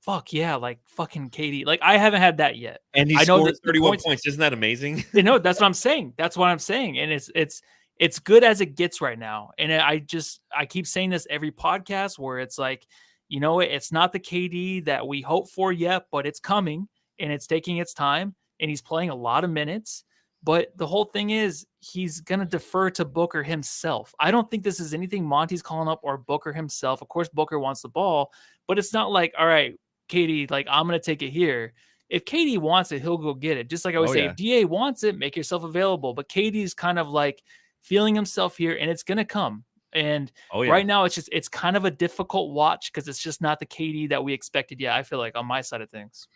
fuck yeah, like fucking KD. Like, I haven't had that yet. And he scored 31 points. Isn't that amazing? That's what I'm saying. And it's good as it gets right now. And I keep saying this every podcast, where it's like, it's not the KD that we hope for yet, but it's coming and it's taking its time, and he's playing a lot of minutes. But the whole thing is, he's going to defer to Booker himself. I don't think this is anything Monty's calling up or Booker himself. Of course, Booker wants the ball, but it's not like, all right, KD, like, I'm going to take it here. If KD wants it, he'll go get it. Just like I always say, if DA wants it, make yourself available. But KD's kind of like feeling himself here, and it's going to come. And right now, it's kind of a difficult watch, because it's just not the KD that we expected yet, I feel like, on my side of things.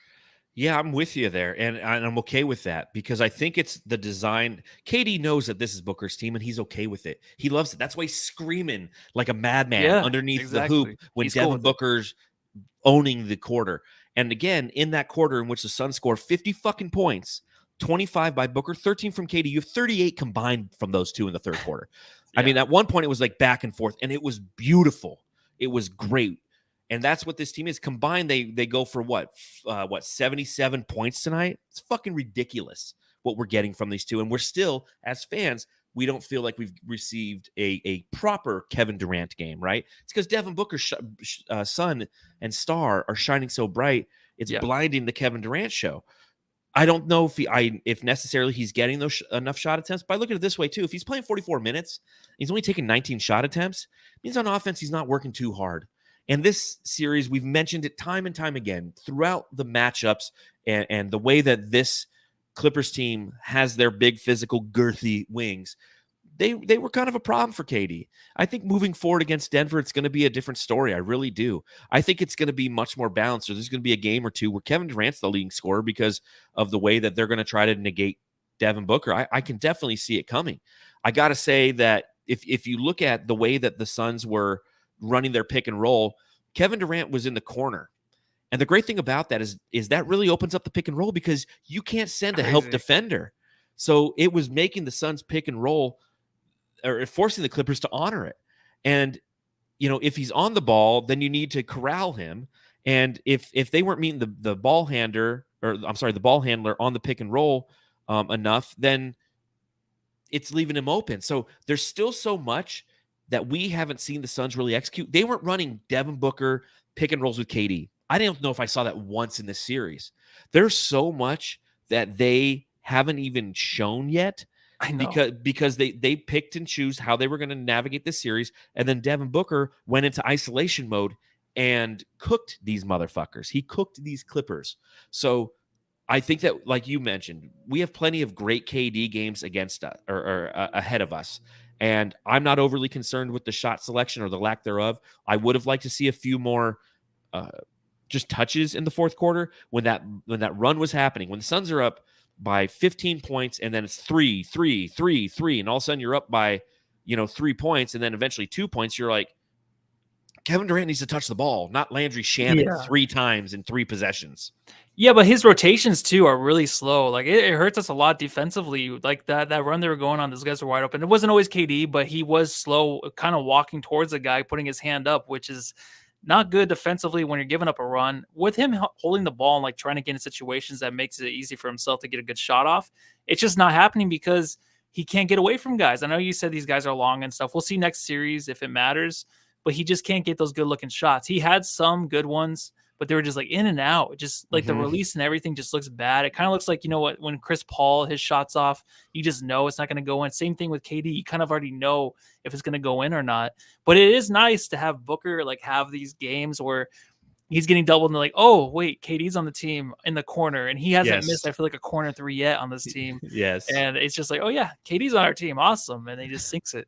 Yeah, I'm with you there, and I'm okay with that, because I think it's the design. KD knows that this is Booker's team, and he's okay with it. He loves it. That's why he's screaming like a madman underneath the hoop when Devin Booker's owning the quarter. And again, in that quarter in which the Suns score 50 fucking points, 25 by Booker, 13 from KD, you have 38 combined from those two in the third quarter. I mean, at one point it was like back and forth, and it was beautiful. It was great. And that's what this team is. Combined, they go for what 77 points tonight? It's fucking ridiculous what we're getting from these two. And we're still, as fans, we don't feel like we've received a proper Kevin Durant game, right? It's because Devin Booker's sun and star are shining so bright, it's blinding the Kevin Durant show. I don't know if necessarily he's getting those enough shot attempts, but I look at it this way too. If he's playing 44 minutes, he's only taking 19 shot attempts, it means on offense he's not working too hard. And this series, we've mentioned it time and time again throughout the matchups and the way that this Clippers team has their big physical girthy wings. They were kind of a problem for KD. I think moving forward against Denver, it's going to be a different story. I really do. I think it's going to be much more balanced. So there's going to be a game or two where Kevin Durant's the leading scorer because of the way that they're going to try to negate Devin Booker. I can definitely see it coming. I got to say that if you look at the way that the Suns were running their pick and roll, Kevin Durant was in the corner. And the great thing about that is that really opens up the pick and roll because you can't send a help defender. So it was making the Suns pick and roll or forcing the Clippers to honor it. And, if he's on the ball, then you need to corral him. And if they weren't meeting the ball handler, the ball handler on the pick and roll enough, then it's leaving him open. So there's still so much that we haven't seen the Suns really execute. They weren't running Devin Booker pick and rolls with KD. I don't know if I saw that once in this series. There's so much that they haven't even shown yet. I know. Because they picked and choose how they were going to navigate this series. And then Devin Booker went into isolation mode and cooked these motherfuckers. He cooked these Clippers. So I think that, like you mentioned, we have plenty of great KD games against us or ahead of us. And I'm not overly concerned with the shot selection or the lack thereof. I would have liked to see a few more just touches in the fourth quarter when that run was happening. When the Suns are up by 15 points and then it's 3, 3, 3, 3, and all of a sudden you're up by 3 points and then eventually 2 points, you're like, Kevin Durant needs to touch the ball, not Landry Shamet 3 times in 3 possessions. Yeah, but his rotations too are really slow. Like it hurts us a lot defensively. Like that run they were going on, those guys were wide open. It wasn't always KD, but he was slow, kind of walking towards the guy, putting his hand up, which is not good defensively when you're giving up a run. With him holding the ball and like trying to get in situations that makes it easy for himself to get a good shot off, it's just not happening because he can't get away from guys. I know you said these guys are long and stuff. We'll see next series if it matters, but he just can't get those good looking shots. He had some good ones, but they were just like in and out. Just like the release and everything just looks bad. It kind of looks like, when Chris Paul, his shots off, you just know it's not going to go in. Same thing with KD. You kind of already know if it's going to go in or not. But it is nice to have Booker like have these games where he's getting doubled and they're like, oh, wait, KD's on the team in the corner. And he hasn't missed, I feel like, a corner 3 yet on this team. Yes. And it's just like, oh, yeah, KD's on our team. Awesome. And he just sinks it.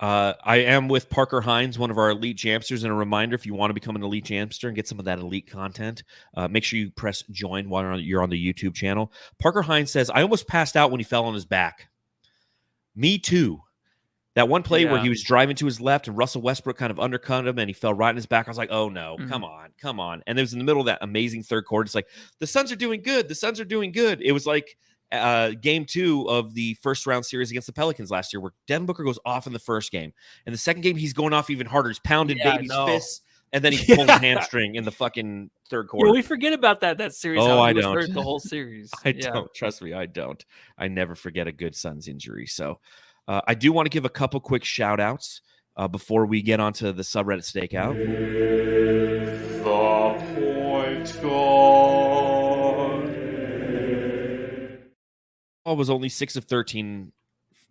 I am with Parker Hines, one of our elite jamsters, and a reminder, if you want to become an elite jamster and get some of that elite content, make sure you press join while you're on the YouTube channel. Parker Hines says, I almost passed out when he fell on his back. Me too. That one play where he was driving to his left and Russell Westbrook kind of undercut him and he fell right on his back. I was like, oh no, come on. And it was in the middle of that amazing third quarter. It's like, the Suns are doing good. It was like game 2 of the first round series against the Pelicans last year, where Devin Booker goes off in the first game. And the second game, he's going off even harder. He's pounding baby's fists, and then he's pulling a hamstring in the fucking third quarter. Yeah, we forget about that series. Oh, I was don't. hurt the whole series. I don't. Trust me, I don't. I never forget a good Suns injury. So I do want to give a couple quick shout outs before we get onto the subreddit stakeout. The point guard. Paul was only 6 of 13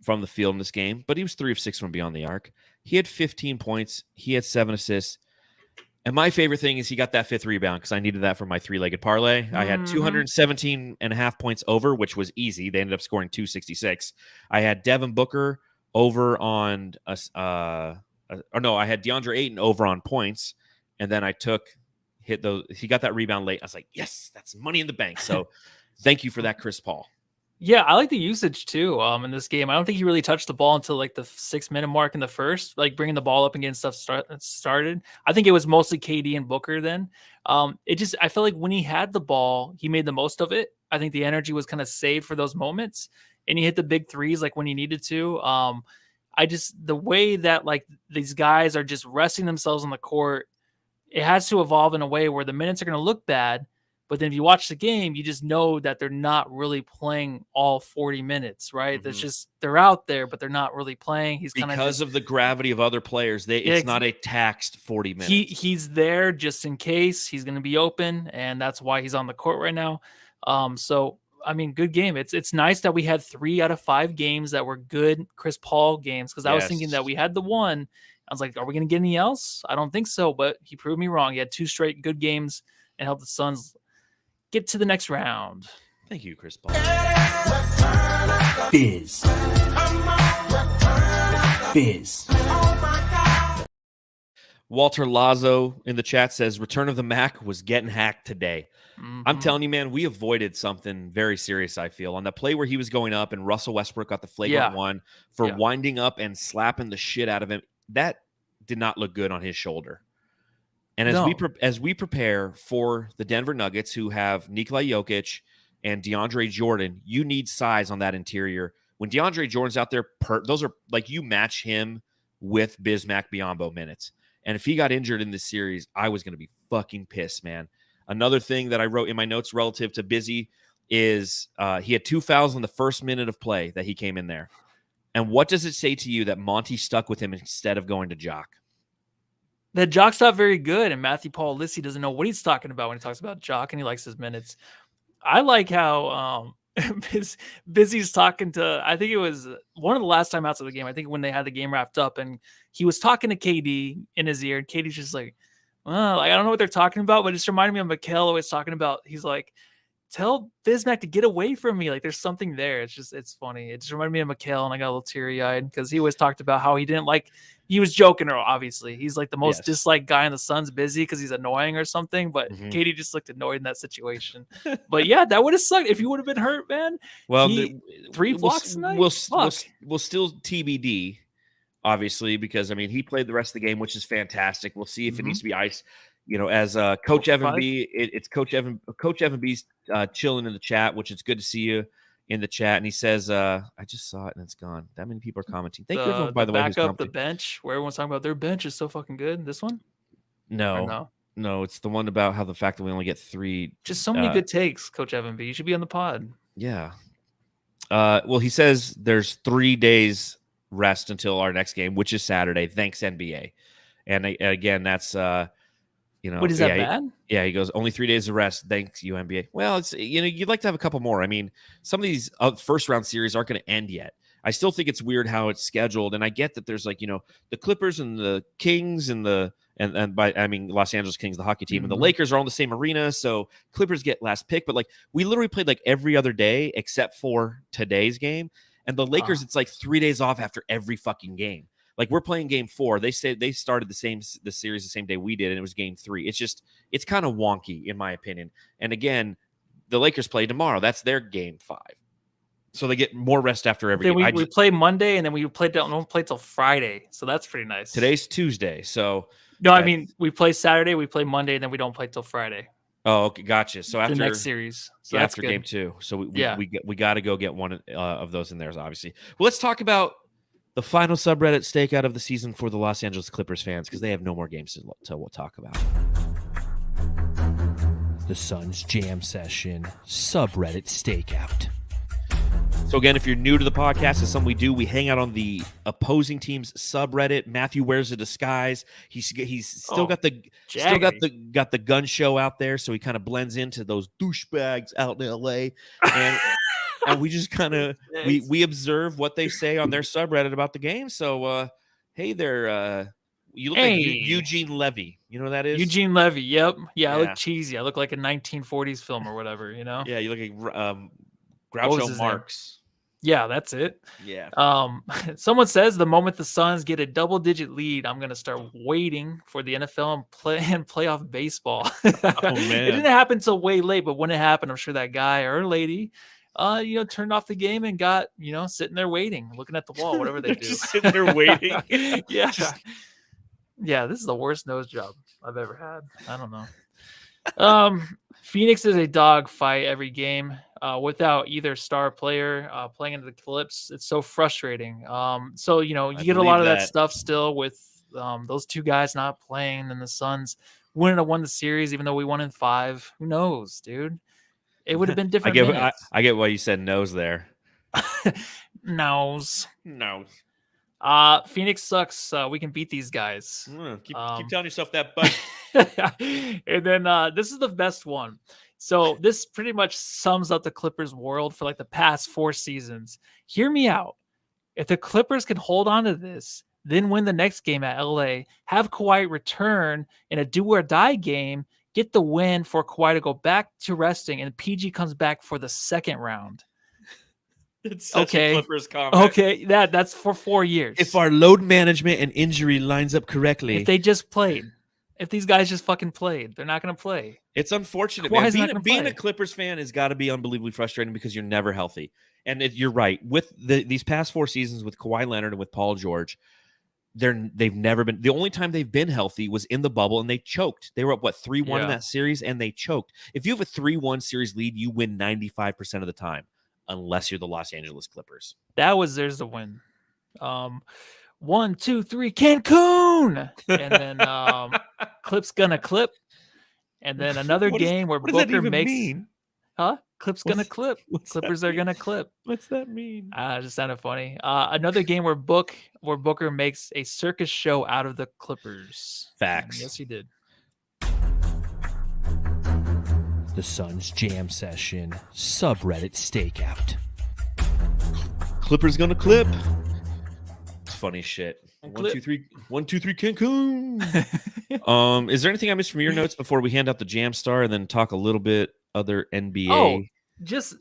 from the field in this game, but he was 3 of 6 from beyond the arc. He had 15 points. He had 7 assists. And my favorite thing is he got that 5th rebound because I needed that for my 3-legged parlay. I had 217.5 points over, which was easy. They ended up scoring 266. I had Devin Booker over on I had DeAndre Ayton over on points, and then hit those. He got that rebound late. I was like, yes, that's money in the bank. So thank you for that, Chris Paul. Yeah, I like the usage too in this game. I don't think he really touched the ball until like the 6-minute mark in the first, like bringing the ball up and getting stuff started. I think it was mostly KD and Booker then. I felt like when he had the ball, he made the most of it. I think the energy was kind of saved for those moments, and he hit the big threes like when he needed to. The way that like these guys are just resting themselves on the court, it has to evolve in a way where the minutes are going to look bad. But then if you watch the game, you just know that they're not really playing all 40 minutes, right? That's just, they're out there, but they're not really playing. He's kind of because of the gravity of other players. It's not a taxed 40 minutes. He's there just in case he's going to be open, and that's why he's on the court right now. So I mean, good game. It's nice that we had 3 out of 5 games that were good Chris Paul games, because I was thinking that we had the one. I was like, are we going to get anything else? I don't think so, but he proved me wrong. He had 2 straight good games and helped the Suns get to the next round. Thank you, Chris Paul. Biz. Walter Lazo in the chat says, return of the Mac was getting hacked today. I'm telling you, man, we avoided something very serious, I feel. On that play where he was going up and Russell Westbrook got the flagrant one for winding up and slapping the shit out of him, that did not look good on his shoulder. And as we prepare for the Denver Nuggets, who have Nikola Jokic and DeAndre Jordan, you need size on that interior. When DeAndre Jordan's out there, those are like you match him with Bismack Biyombo minutes. And if he got injured in this series, I was going to be fucking pissed, man. Another thing that I wrote in my notes relative to Busy is he had 2 fouls in the first minute of play that he came in there. And what does it say to you that Monty stuck with him instead of going to Jock? That Jock's not very good, and Matthew Paul Lissi doesn't know what he's talking about when he talks about Jock, and he likes his minutes. I like how Busy's talking to, I think it was one of the last timeouts of the game. I think when they had the game wrapped up, and he was talking to KD in his ear, and KD's just like, well, like, I don't know what they're talking about, but it just reminded me of Mikal always talking about, he's like, tell Bismack to get away from me. Like, there's something there. It's funny. It just reminded me of Mikal, and I got a little teary-eyed because he always talked about how he didn't like, he was joking, or obviously he's like the most disliked guy in the Suns, Busy, because he's annoying or something, but KD just looked annoyed in that situation. But yeah, that would have sucked if you would have been hurt, man. Well, 3 blocks tonight? We'll still TBD, obviously, because I mean he played the rest of the game, which is fantastic. We'll see if it needs to be ice. You know, as Coach Evan B, it's Coach Evan B's chilling in the chat, which is good to see you in the chat. And he says, I just saw it and it's gone. That many people are commenting. Thank you, everyone, by the way. Back up the bench where everyone's talking about their bench is so fucking good. This one? No, it's the one about how the fact that we only get 3. Just so many good takes, Coach Evan B. You should be on the pod. Yeah. Well, he says there's 3 days rest until our next game, which is Saturday. Thanks, NBA. And again, that's what is that bad? He goes, only 3 days of rest. Thanks, you NBA. Well, it's you'd like to have a couple more. I mean, some of these first round series aren't going to end yet. I still think it's weird how it's scheduled, and I get that there's the Clippers and the Kings and Los Angeles Kings, the hockey team, and the Lakers are all in the same arena, so Clippers get last pick. But we literally played every other day except for today's game, and the Lakers it's 3 days off after every fucking game. We're playing game 4. They said they started the series the same day we did, and it was game 3. It's kind of wonky in my opinion. And again, the Lakers play tomorrow. That's their game 5. So they get more rest after every game. We play Monday, and then we don't play till Friday. So that's pretty nice. Today's Tuesday. So no, I mean, we play Saturday, we play Monday, and then we don't play till Friday. Oh, okay, gotcha. So after the next series, so that's after game 2. So we got to go get one of those in there, obviously. Well, let's talk about the final subreddit stakeout of the season for the Los Angeles Clippers fans, because they have no more games to talk about. The Suns Jam Session subreddit stakeout. So again, if you're new to the podcast, it's something we do. We hang out on the opposing team's subreddit. Matthew wears a disguise. He's still got the gun show out there, so he kind of blends into those douchebags out in LA. And we just kind of we observe what they say on their subreddit about the game. So hey there, you look like Eugene Levy. You know who that is? Eugene Levy. Yep. Yeah, I look cheesy. I look like a 1940s film or whatever. Yeah, you look like Groucho Marx. Yeah, that's it. Yeah. Someone says the moment the Suns get a double-digit lead, I'm gonna start waiting for the NFL and playoff baseball. Oh man, it didn't happen till way late, but when it happened, I'm sure that guy or lady, turned off the game and got sitting there waiting, looking at the wall, whatever they do. Just sitting there waiting. Yeah. Yeah, this is the worst nose job I've ever had. I don't know. Phoenix is a dog fight every game without either star player playing into the Clips. It's so frustrating. You get a lot of that stuff still with those 2 guys not playing, and the Suns wouldn't have won the series even though we won in 5. Who knows, dude? It would have been different. I get why you said nose there. Nose. Phoenix sucks. We can beat these guys. Keep telling yourself that, bud. And then this is the best one. So this pretty much sums up the Clippers world for the past 4 seasons. Hear me out. If the Clippers can hold on to this, then win the next game at LA, have Kawhi return in a do or die game, get the win for Kawhi to go back to resting, and PG comes back for the second round. It's such a Clippers comment. Okay, that's for 4 years. If our load management and injury lines up correctly. If they just played. If these guys just fucking played, they're not going to play. It's unfortunate, Kawhi's man. Being a Clippers fan has got to be unbelievably frustrating because you're never healthy. And you're right. With these past 4 seasons with Kawhi Leonard and with Paul George, they've never been. The only time they've been healthy was in the bubble, and they choked. They were up, 3-1 in that series, and they choked. If you have a 3-1 series lead, you win 95% of the time, unless you're the Los Angeles Clippers. There's the win. 1, 2, 3, Cancun, and then Clip's gonna clip, and then another game where Booker makes. Mean? Clip's gonna clip. Clippers are gonna clip. What's that mean? It just sounded funny. Another game where Booker makes a circus show out of the Clippers. Facts. Yes, he did. The Suns Jam Session subreddit stakeout. Clippers gonna clip. It's funny shit. 1, 2, 3. 1, 2, 3. Cancun. Is there anything I missed from your notes before we hand out the Jam Star and then talk a little bit other NBA? Oh, just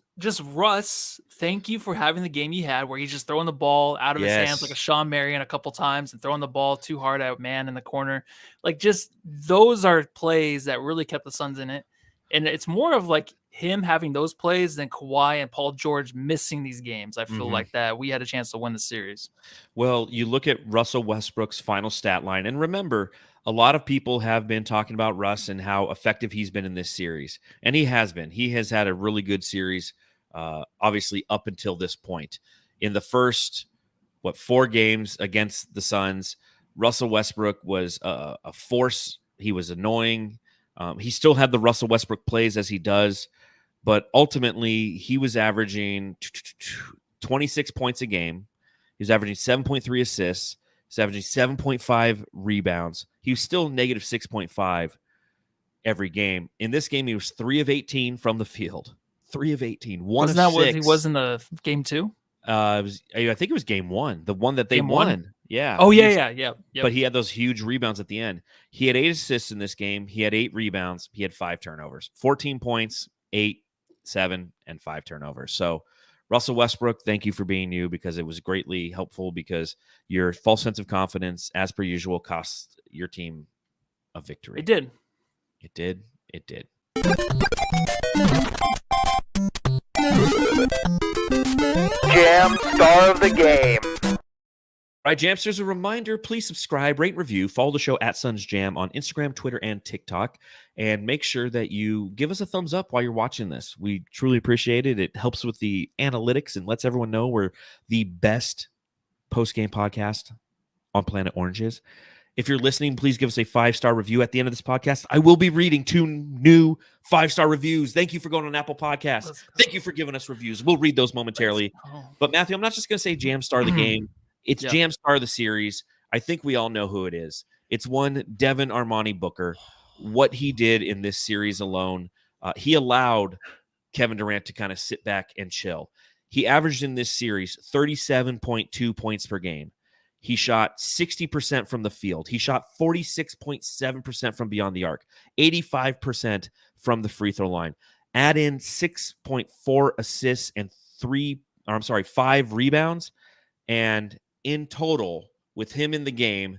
Russ. Thank you for having the game you had where he's just throwing the ball out of his hands like a Sean Marion a couple times and throwing the ball too hard at man in the corner. Like, just those are plays that really kept the Suns in it. And it's more of like him having those plays than Kawhi and Paul George missing these games. I feel like that we had a chance to win the series. Well, you look at Russell Westbrook's final stat line, and remember, a lot of people have been talking about Russ and how effective he's been in this series. And he has been. He has had a really good series, obviously, up until this point. In the first, 4 games against the Suns, Russell Westbrook was a force. He was annoying. He still had the Russell Westbrook plays as he does, but ultimately he was averaging 26 points a game. He was averaging 7.3 assists. He's averaging 7.5 rebounds. He was still negative 6.5 every game. In this game, he was 3 of 18 from the field. 3 of 18. One Wasn't of that 6. what he was in the game 2? I think it was game 1, the one that they won. Yeah. Oh, yeah. Yep. But he had those huge rebounds at the end. He had 8 assists in this game. He had 8 rebounds. He had 5 turnovers. 14 points, 8, 7, and 5 turnovers. So, Russell Westbrook, thank you for being you, because it was greatly helpful, because your false sense of confidence, as per usual, cost your team a victory. It did. It did. It did. Jam Star of the Game. All right, Jamsters, a reminder, please subscribe, rate, review, follow the show at Suns Jam on Instagram, Twitter, and TikTok, and make sure that you give us a thumbs up while you're watching this. We truly appreciate it. It helps with the analytics and lets everyone know we're the best post-game podcast on planet Oranges. If you're listening, please give us a 5-star review at the end of this podcast. I will be reading 2 new 5-star reviews. Thank you for going on Apple Podcasts. Thank you for giving us reviews. We'll read those momentarily. But Matthew, I'm not just going to say Jam Star of the game. It's Jam Star of the series. I think we all know who it is. It's one Devin Armani Booker. What he did in this series alone, he allowed Kevin Durant to kind of sit back and chill. He averaged in this series 37.2 points per game. He shot 60% from the field. He shot 46.7% from beyond the arc, 85% from the free throw line. Add in 6.4 assists and 5 rebounds. And in total, with him in the game,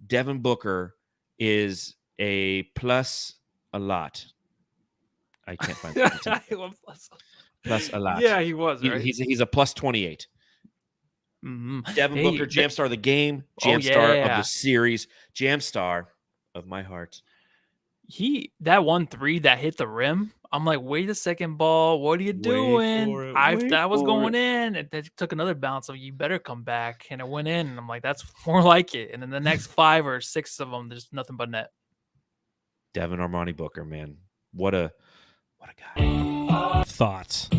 Devin Booker is a plus a lot. I can't find it. Plus a lot. Yeah, he was. Right? He's a plus 28. Mm-hmm. Devin Booker, Jam Star of the game, Jam Star of the series, Jam Star of my heart. That 1-3 that hit the rim. I'm like, wait a second, ball. What are you doing? That was going in. And it took another bounce. So you better come back. And it went in. And I'm like, that's more like it. And then the next 5 or 6 of them, there's nothing but net. Devin Armani Booker, man. What a guy. Thoughts.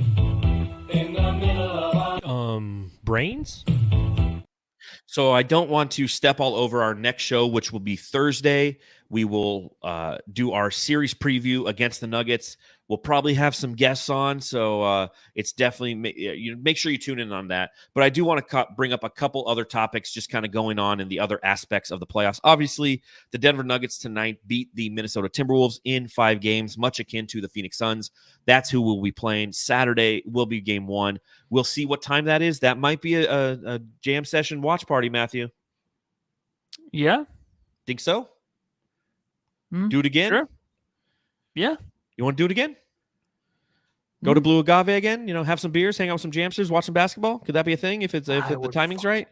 Brains? So I don't want to step all over our next show, which will be Thursday. We will do our series preview against the Nuggets. We'll probably have some guests on, so it's definitely you make sure you tune in on that. But I do want to bring up a couple other topics just kind of going on in the other aspects of the playoffs. Obviously, the Denver Nuggets tonight beat the Minnesota Timberwolves in 5 games, much akin to the Phoenix Suns. That's who we'll be playing. Saturday will be game 1. We'll see what time that is. That might be a jam session watch party, Matthew. Yeah. Think so? Do it again? Sure. Yeah. You want to do it again? Go to Blue Agave again? Have some beers, hang out with some jamsters, watch some basketball? Could that be a thing if the timing's right?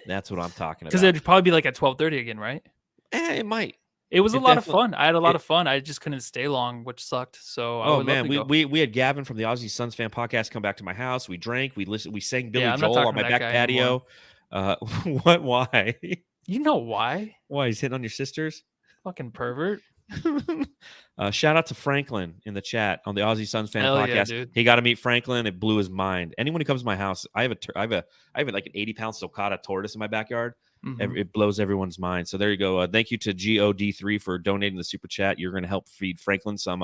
That's what I'm talking about. Because it'd probably be like at 12:30 again, right? It might. It was a lot of fun. I had a lot of fun. I just couldn't stay long, which sucked. So I would love to go. We had Gavin from the Aussie Suns fan podcast come back to my house. We drank. We sang Billy Joel on my back patio. What? Why? You know why? Why? He's hitting on your sisters? Fucking pervert. Shout out to Franklin in the chat on the Aussie Suns fan Hell podcast. yeah, dude. He got to meet Franklin. It blew his mind. Anyone who comes to my house, I have like an 80-pound sulcata tortoise in my backyard. It blows everyone's mind. So there you go. Thank you to GOD3 for donating the super chat. You're going to help feed Franklin some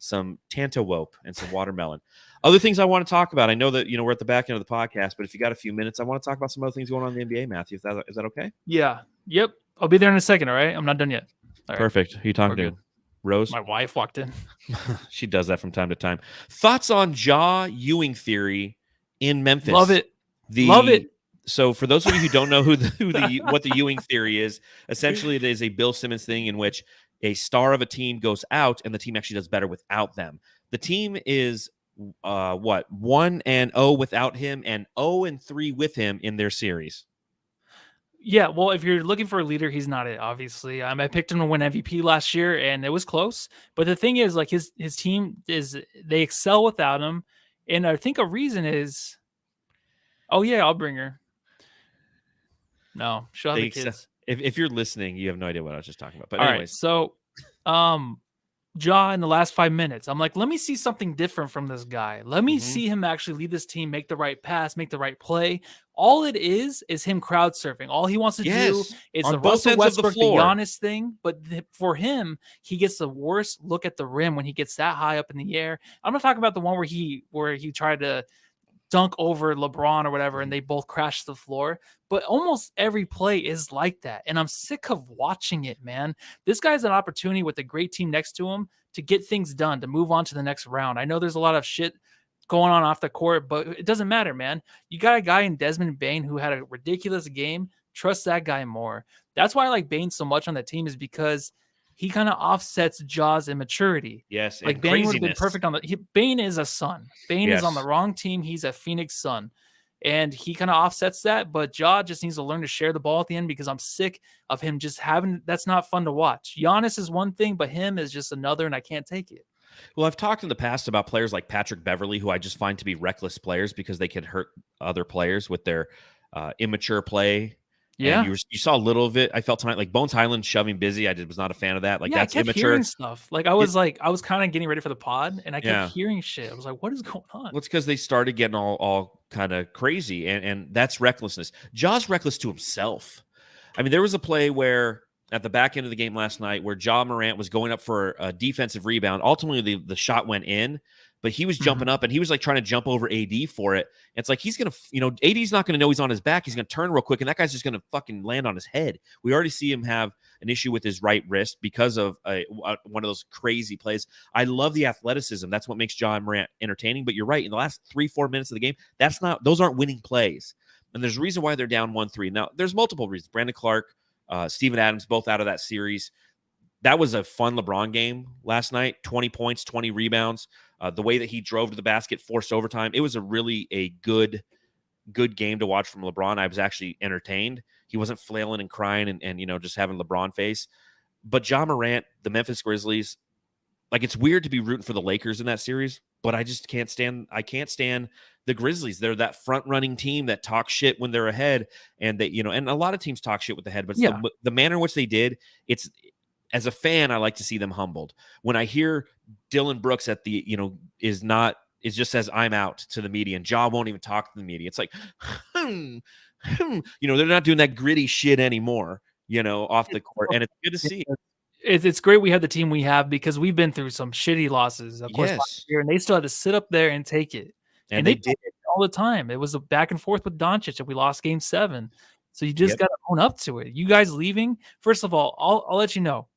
tantawope and some watermelon. Other things I want to talk about. I know that we're at the back end of the podcast, but if you got a few minutes, I want to talk about some other things going on in the NBA, Matthew. Is that okay? Yeah. Yep. I'll be there in a second. All right. I'm not done yet. All right. Perfect. Who are you talking to? Rose? My wife walked in. She does that from time to time. Thoughts on Ja Ewing theory in Memphis? Love it. Love it. So for those of you who don't know what the Ewing theory is, essentially it is a Bill Simmons thing in which a star of a team goes out and the team actually does better without them. The team is 1-0 without him and 0-3 with him in their series. Yeah, well, if you're looking for a leader, he's not it, obviously. I picked him to win MVP last year, and it was close. But the thing is, like, his team they excel without him. And I think a reason is, oh, yeah, I'll bring her. No, she'll have the kids. If you're listening, you have no idea what I was just talking about. But all anyways. right, so Ja in the last 5 minutes, I'm like, let me see something different from this guy. Let me see him actually lead this team, make the right pass, make the right play. All it is him crowd surfing. All he wants to do is the Russell Westbrook, the Giannis thing. But for him, he gets the worst look at the rim when he gets that high up in the air. I'm not talking about the one where he tried to dunk over LeBron or whatever, and they both crashed the floor. But almost every play is like that. And I'm sick of watching it, man. This guy's an opportunity with a great team next to him to get things done, to move on to the next round. I know there's a lot of shit going on off the court, but it doesn't matter, man. You got a guy in Desmond Bane who had a ridiculous game. Trust that guy more. That's why I like Bane so much on the team, is because he kind of offsets Ja's immaturity. Yes, like Bane would have been perfect on Bane is a Sun. Bane is on the wrong team. He's a Phoenix Sun. And he kind of offsets that, but Ja just needs to learn to share the ball at the end, because I'm sick of him just having, that's not fun to watch. Giannis is one thing, but him is just another, and I can't take it. Well, I've talked in the past about players like Patrick Beverley, who I just find to be reckless players because they can hurt other players with their immature play. Yeah, and you saw a little of it. I felt tonight, like Bones Highland shoving Busy. I was not a fan of that. Like, that's I kept immature hearing stuff. Like I was kind of getting ready for the pod, and I kept hearing shit. I was like, "What is going on?" Well, it's because they started getting all kind of crazy, and that's recklessness. Ja's reckless to himself. I mean, there was a play where at the back end of the game last night where Ja Morant was going up for a defensive rebound. Ultimately, the shot went in, but he was jumping up and he was like trying to jump over AD for it. And it's like, he's going to, AD's not going to know he's on his back. He's going to turn real quick, and that guy's just going to fucking land on his head. We already see him have an issue with his right wrist because of one of those crazy plays. I love the athleticism. That's what makes Ja Morant entertaining. But you're right. In the last 3-4 minutes of the game, those aren't winning plays. And there's a reason why they're down 1-3. Now, there's multiple reasons. Brandon Clark, Steven Adams, both out of that series. That was a fun LeBron game last night. 20 points, 20 rebounds. The way that he drove to the basket, forced overtime. It was a good game to watch from LeBron. I was actually entertained. He wasn't flailing and crying and just having LeBron face. But Ja Morant, the Memphis Grizzlies, like, it's weird to be rooting for the Lakers in that series, but I just can't stand the Grizzlies. They're that front-running team that talks shit when they're ahead, and they, and a lot of teams talk shit with the head, but the manner in which they did, it's, as a fan, I like to see them humbled. When I hear Dylan Brooks at the, it just says, "I'm out" to the media, and Ja won't even talk to the media. It's like, they're not doing that gritty shit anymore, off the court, and it's good to see. it's great we have the team we have because we've been through some shitty losses, of course, last year, and they still had to sit up there and take it. And they did it all the time. It was a back and forth with Doncic, and we lost Game 7. So you just got to own up to it. You guys leaving, first of all, I'll let you know.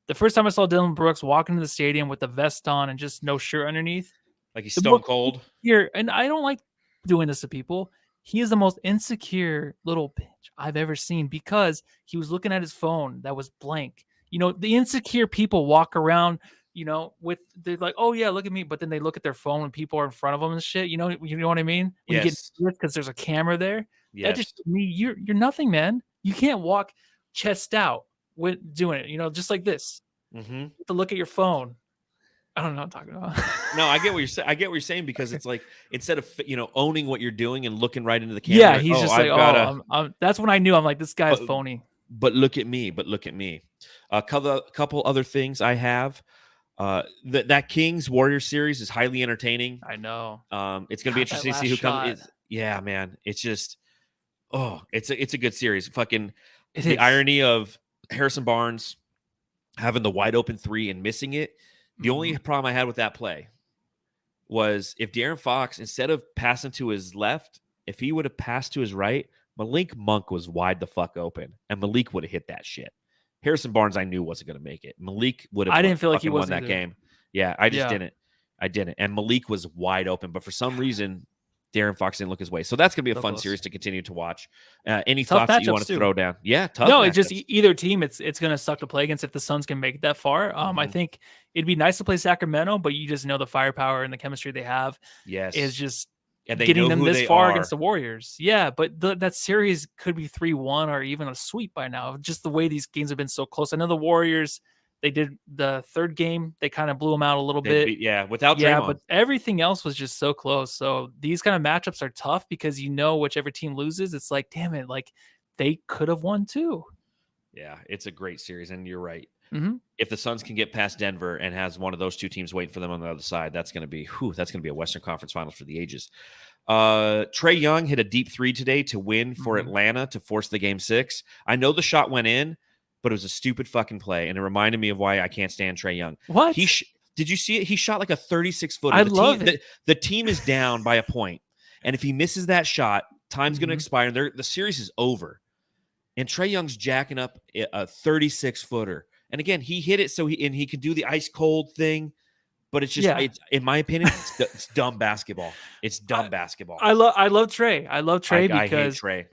The first time I saw Dylan Brooks walk into the stadium with the vest on and just no shirt underneath, like he's stone cold here, and I don't like doing this to people. He is the most insecure little bitch I've ever seen because he was looking at his phone that was blank. You know, the insecure people walk around, you know, they're like, oh yeah, look at me, but then they look at their phone when people are in front of them and shit. You know what I mean? When you get because there's a camera there. Yes. That just you're nothing, man. You can't walk chest out with doing it. You know, just like this. Mm-hmm. You have to look at your phone. I don't know what I'm talking about. No, I get what you're saying. I get what you're saying because it's like instead of owning what you're doing and looking right into the camera. Yeah, he's just like, that's when I knew. I'm like, this guy's phony. But look at me. A couple other things I have. That Kings Warriors series is highly entertaining. I know. It's gonna be interesting to see who comes. Yeah, man. It's just, it's a good series. The irony of Harrison Barnes having the wide open 3 and missing it. The only problem I had with that play was if De'Aaron Fox, instead of passing to his left, if he would have passed to his right, Malik Monk was wide the fuck open, and Malik would have hit that shit. Harrison Barnes, I knew wasn't going to make it. Malik would have. I didn't feel like he won that game. Yeah, I just didn't. I didn't. And Malik was wide open, but for some reason, De'Aaron Fox didn't look his way. So that's going to be a fun series to continue to watch. Any tough thoughts that you want to throw down? Yeah, tough. No, it's just either team. It's going to suck to play against if the Suns can make it that far. I think it'd be nice to play Sacramento, but you just know the firepower and the chemistry they have. Yes, is just and they getting know them who this they far are. against the Warriors. Yeah, but that series could be 3-1 or even a sweep by now. Just the way these games have been so close. I know the Warriors. They did the third game. They kind of blew them out a little bit. Without Draymond. But everything else was just so close. So these kind of matchups are tough because whichever team loses, it's like, damn it, like they could have won too. Yeah, it's a great series, and you're right. Mm-hmm. If the Suns can get past Denver and has one of those two teams waiting for them on the other side, that's going to be a Western Conference Finals for the ages. Trey Young hit a deep 3 today to win for Atlanta to force the Game 6. I know the shot went in, but it was a stupid fucking play, and it reminded me of why I can't stand Trey Young. What? Did you see it? He shot like a 36-footer. I love it. The team is down by a point, and if he misses that shot, time's going to expire, and the series is over. And Trey Young's jacking up a 36-footer. And again, he hit it he could do the ice cold thing, but it's just in my opinion, it's dumb basketball. It's dumb basketball. I love Trey. I love Trey because I hate Trey.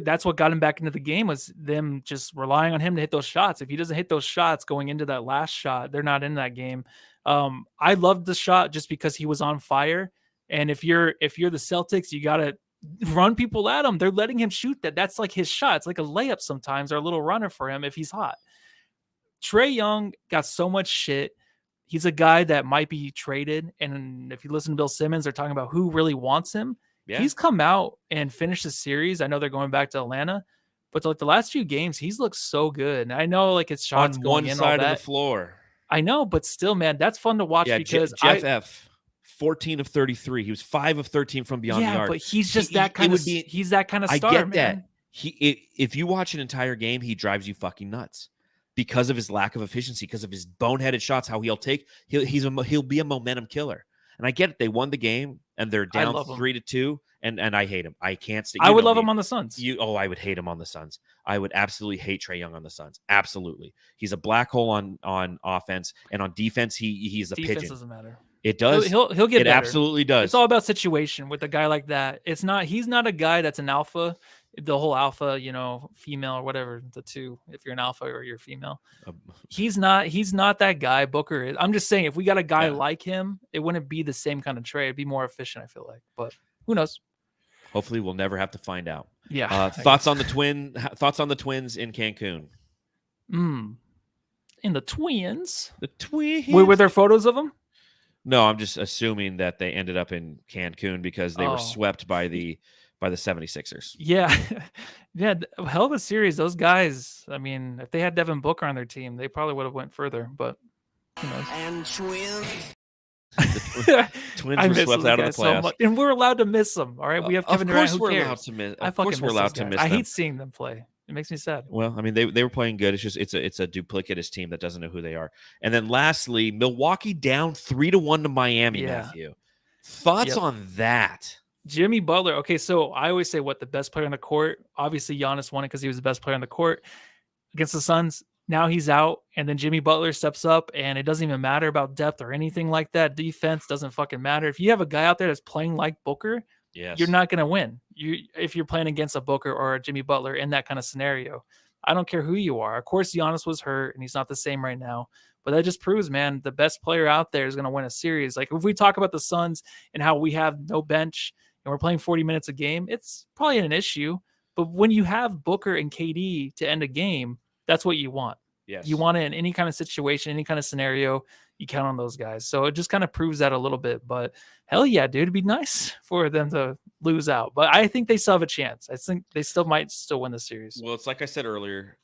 That's what got him back into the game was them just relying on him to hit those shots. If he doesn't hit those shots going into that last shot, they're not in that game. I loved the shot just because he was on fire. And if you're the Celtics, you gotta run people at him. They're letting him shoot that. That's like his shot. It's like a layup sometimes or a little runner for him if he's hot. Trey Young got so much shit. He's a guy that might be traded. And if you listen to Bill Simmons, they're talking about who really wants him. Yeah. He's come out and finished the series. I know they're going back to Atlanta, but like the last few games, he's looked so good. And I know like his shots on going one in side all that. of the floor. I know, but still, man, that's fun to watch because Jeff F. 14 of 33. He was 5 of 13 from beyond the arc. Yeah, but he's just he's that kind of star, I get man. that. If you watch an entire game, he drives you fucking nuts because of his lack of efficiency, because of his boneheaded shots. How he'll be a momentum killer. And I get it. They won the game and they're down 3-2. And I hate him. I can't stay. I would love him on the Suns. I would hate him on the Suns. I would absolutely hate Trey Young on the Suns. Absolutely. He's a black hole on offense, and on defense, he's a pigeon. Defense doesn't matter. It does. He'll get better. It absolutely does. It's all about situation with a guy like that. He's not a guy that's an alpha. The whole alpha, female or whatever, the two, if you're an alpha or you're female. He's not that guy. Booker is. I'm just saying, if we got a guy like him, it wouldn't be the same kind of trade. It'd be more efficient, I feel like. But who knows? Hopefully, we'll never have to find out. Yeah. Thoughts on the Twins in Cancun? In the Twins? The Twins. Were there photos of them? No, I'm just assuming that they ended up in Cancun because they were swept by the 76ers. Yeah. Yeah. Hell of a series. Those guys, I mean, if they had Devin Booker on their team, they probably would have went further, but who knows? And Twins. Twins were swept out of the playoffs. So and we're allowed to miss them. All right. We have Kevin Durant. Who cares? Of course we're allowed to miss. I hate seeing them play. It makes me sad. Well, I mean, they were playing good. It's just it's a duplicitous team that doesn't know who they are. And then lastly, Milwaukee down 3-1 to Miami. Yeah. Matthew, thoughts on that? Jimmy Butler. Okay, so I always say what the best player on the court. Obviously, Giannis won it because he was the best player on the court against the Suns. Now he's out, and then Jimmy Butler steps up, and it doesn't even matter about depth or anything like that. Defense doesn't fucking matter. If you have a guy out there that's playing like Booker, you're not going to win. If you're playing against a Booker or a Jimmy Butler in that kind of scenario, I don't care who you are. Of course, Giannis was hurt, and he's not the same right now. But that just proves, man, the best player out there is going to win a series. Like if we talk about the Suns and how we have no bench and we're playing 40 minutes a game, it's probably an issue. But when you have Booker and KD to end a game, that's what you want. Yes. You want it in any kind of situation, any kind of scenario, you count on those guys. So it just kind of proves that a little bit. But hell yeah, dude, it'd be nice for them to lose out. But I think they still have a chance. I think they might win the series. Well, it's like I said earlier,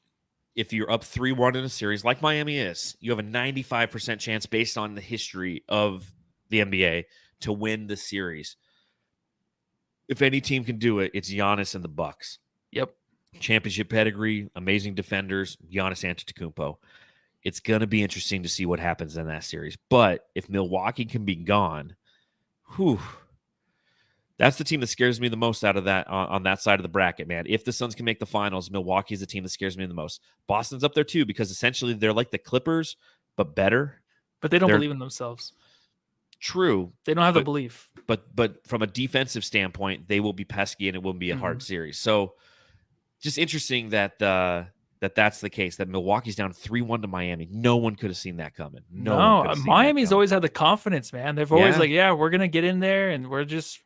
if you're up 3-1 in a series like Miami is, you have a 95% chance based on the history of the NBA to win the series. If any team can do it, it's Giannis and the Bucks. Yep. Championship pedigree, amazing defenders, Giannis Antetokounmpo. It's going to be interesting to see what happens in that series. But if Milwaukee can be gone, that's the team that scares me the most out of that on that side of the bracket, man. If the Suns can make the finals, Milwaukee is the team that scares me the most. Boston's up there too because essentially they're like the Clippers, but better. But they don't believe in themselves. True. They don't have the belief. But from a defensive standpoint, they will be pesky and it will be a hard series. So just interesting that that's the case, that Milwaukee's down 3-1 to Miami. No one could have seen that coming. No, Miami's always had the confidence, man. They've always we're going to get in there and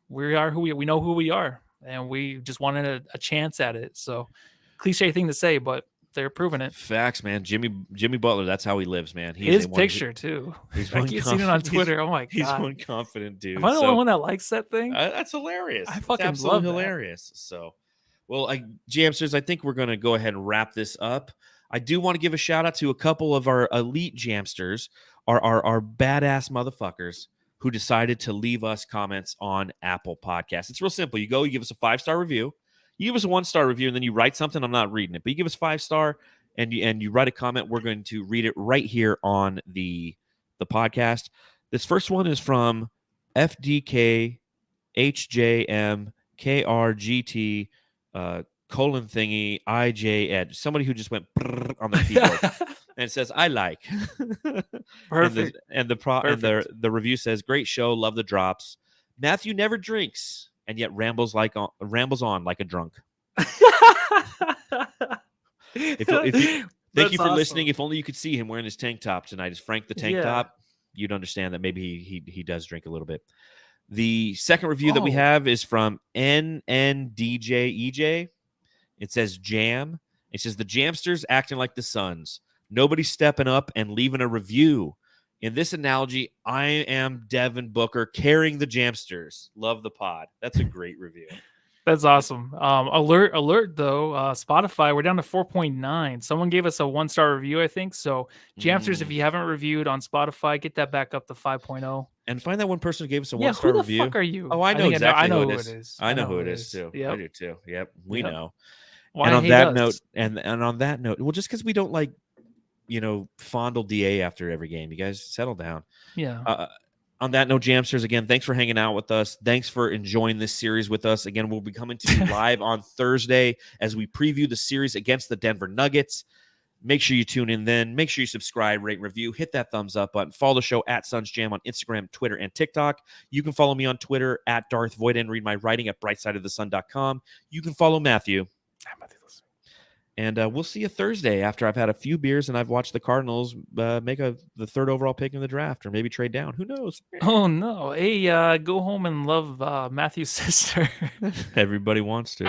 we are who we know who we are. And we just wanted a chance at it. So cliche thing to say, but they're proving it. Facts, man. Jimmy Butler, that's how he lives, man. His picture, too. I keep seeing it on Twitter. Oh, my God. He's one confident dude. Am I the only one that likes that thing? That's hilarious. I fucking it's absolutely love hilarious. So, well, Jamsters, I think we're going to go ahead and wrap this up. I do want to give a shout out to a couple of our elite Jamsters, our badass motherfuckers who decided to leave us comments on Apple Podcasts. It's real simple. You give us a 5-star review. You give us a 1-star review, and then you write something. I'm not reading it, but you give us 5-star and you write a comment. We're going to read it right here on the podcast. This first one is from FDK HJM KRGT colon thingy IJ Ed. Somebody who just went on the keyboard and says, "I like." Perfect. And the review says, "Great show. Love the drops. Matthew never drinks and yet rambles on like a drunk." Thank you for listening. If only you could see him wearing his tank top tonight. Is Frank the tank top? You'd understand that maybe he does drink a little bit. The second review that we have is from NNDJEJ. It says Jam. It says the Jamsters acting like the Suns. Nobody stepping up and leaving a review. In this analogy, I am Devin Booker carrying the Jamsters. Love the pod. That's a great review. That's awesome. Alert though. Spotify, we're down to 4.9. Someone gave us a 1-star review, I think. So Jamsters, if you haven't reviewed on Spotify, get that back up to 5.0. And find that one person who gave us a 1-star review. Who the fuck are you? Oh, I know exactly I know who it is. I know who it is too. Yep. I do too. Yep. We know. Why and on that note, and on that note, well, just because we don't fondle DA after every game. You guys settle down. Yeah. On that note, Jamsters, again, thanks for hanging out with us. Thanks for enjoying this series with us. Again, we'll be coming to you live on Thursday as we preview the series against the Denver Nuggets. Make sure you tune in then. Make sure you subscribe, rate, review, hit that thumbs up button. Follow the show at SunsJam on Instagram, Twitter, and TikTok. You can follow me on Twitter at Darth Void and read my writing at brightsideofthesun.com. You can follow Matthew. And we'll see you Thursday after I've had a few beers and I've watched the Cardinals make the 3rd overall pick in the draft, or maybe trade down. Who knows? Oh, no. Hey, go home and love Matthew's sister. Everybody wants to.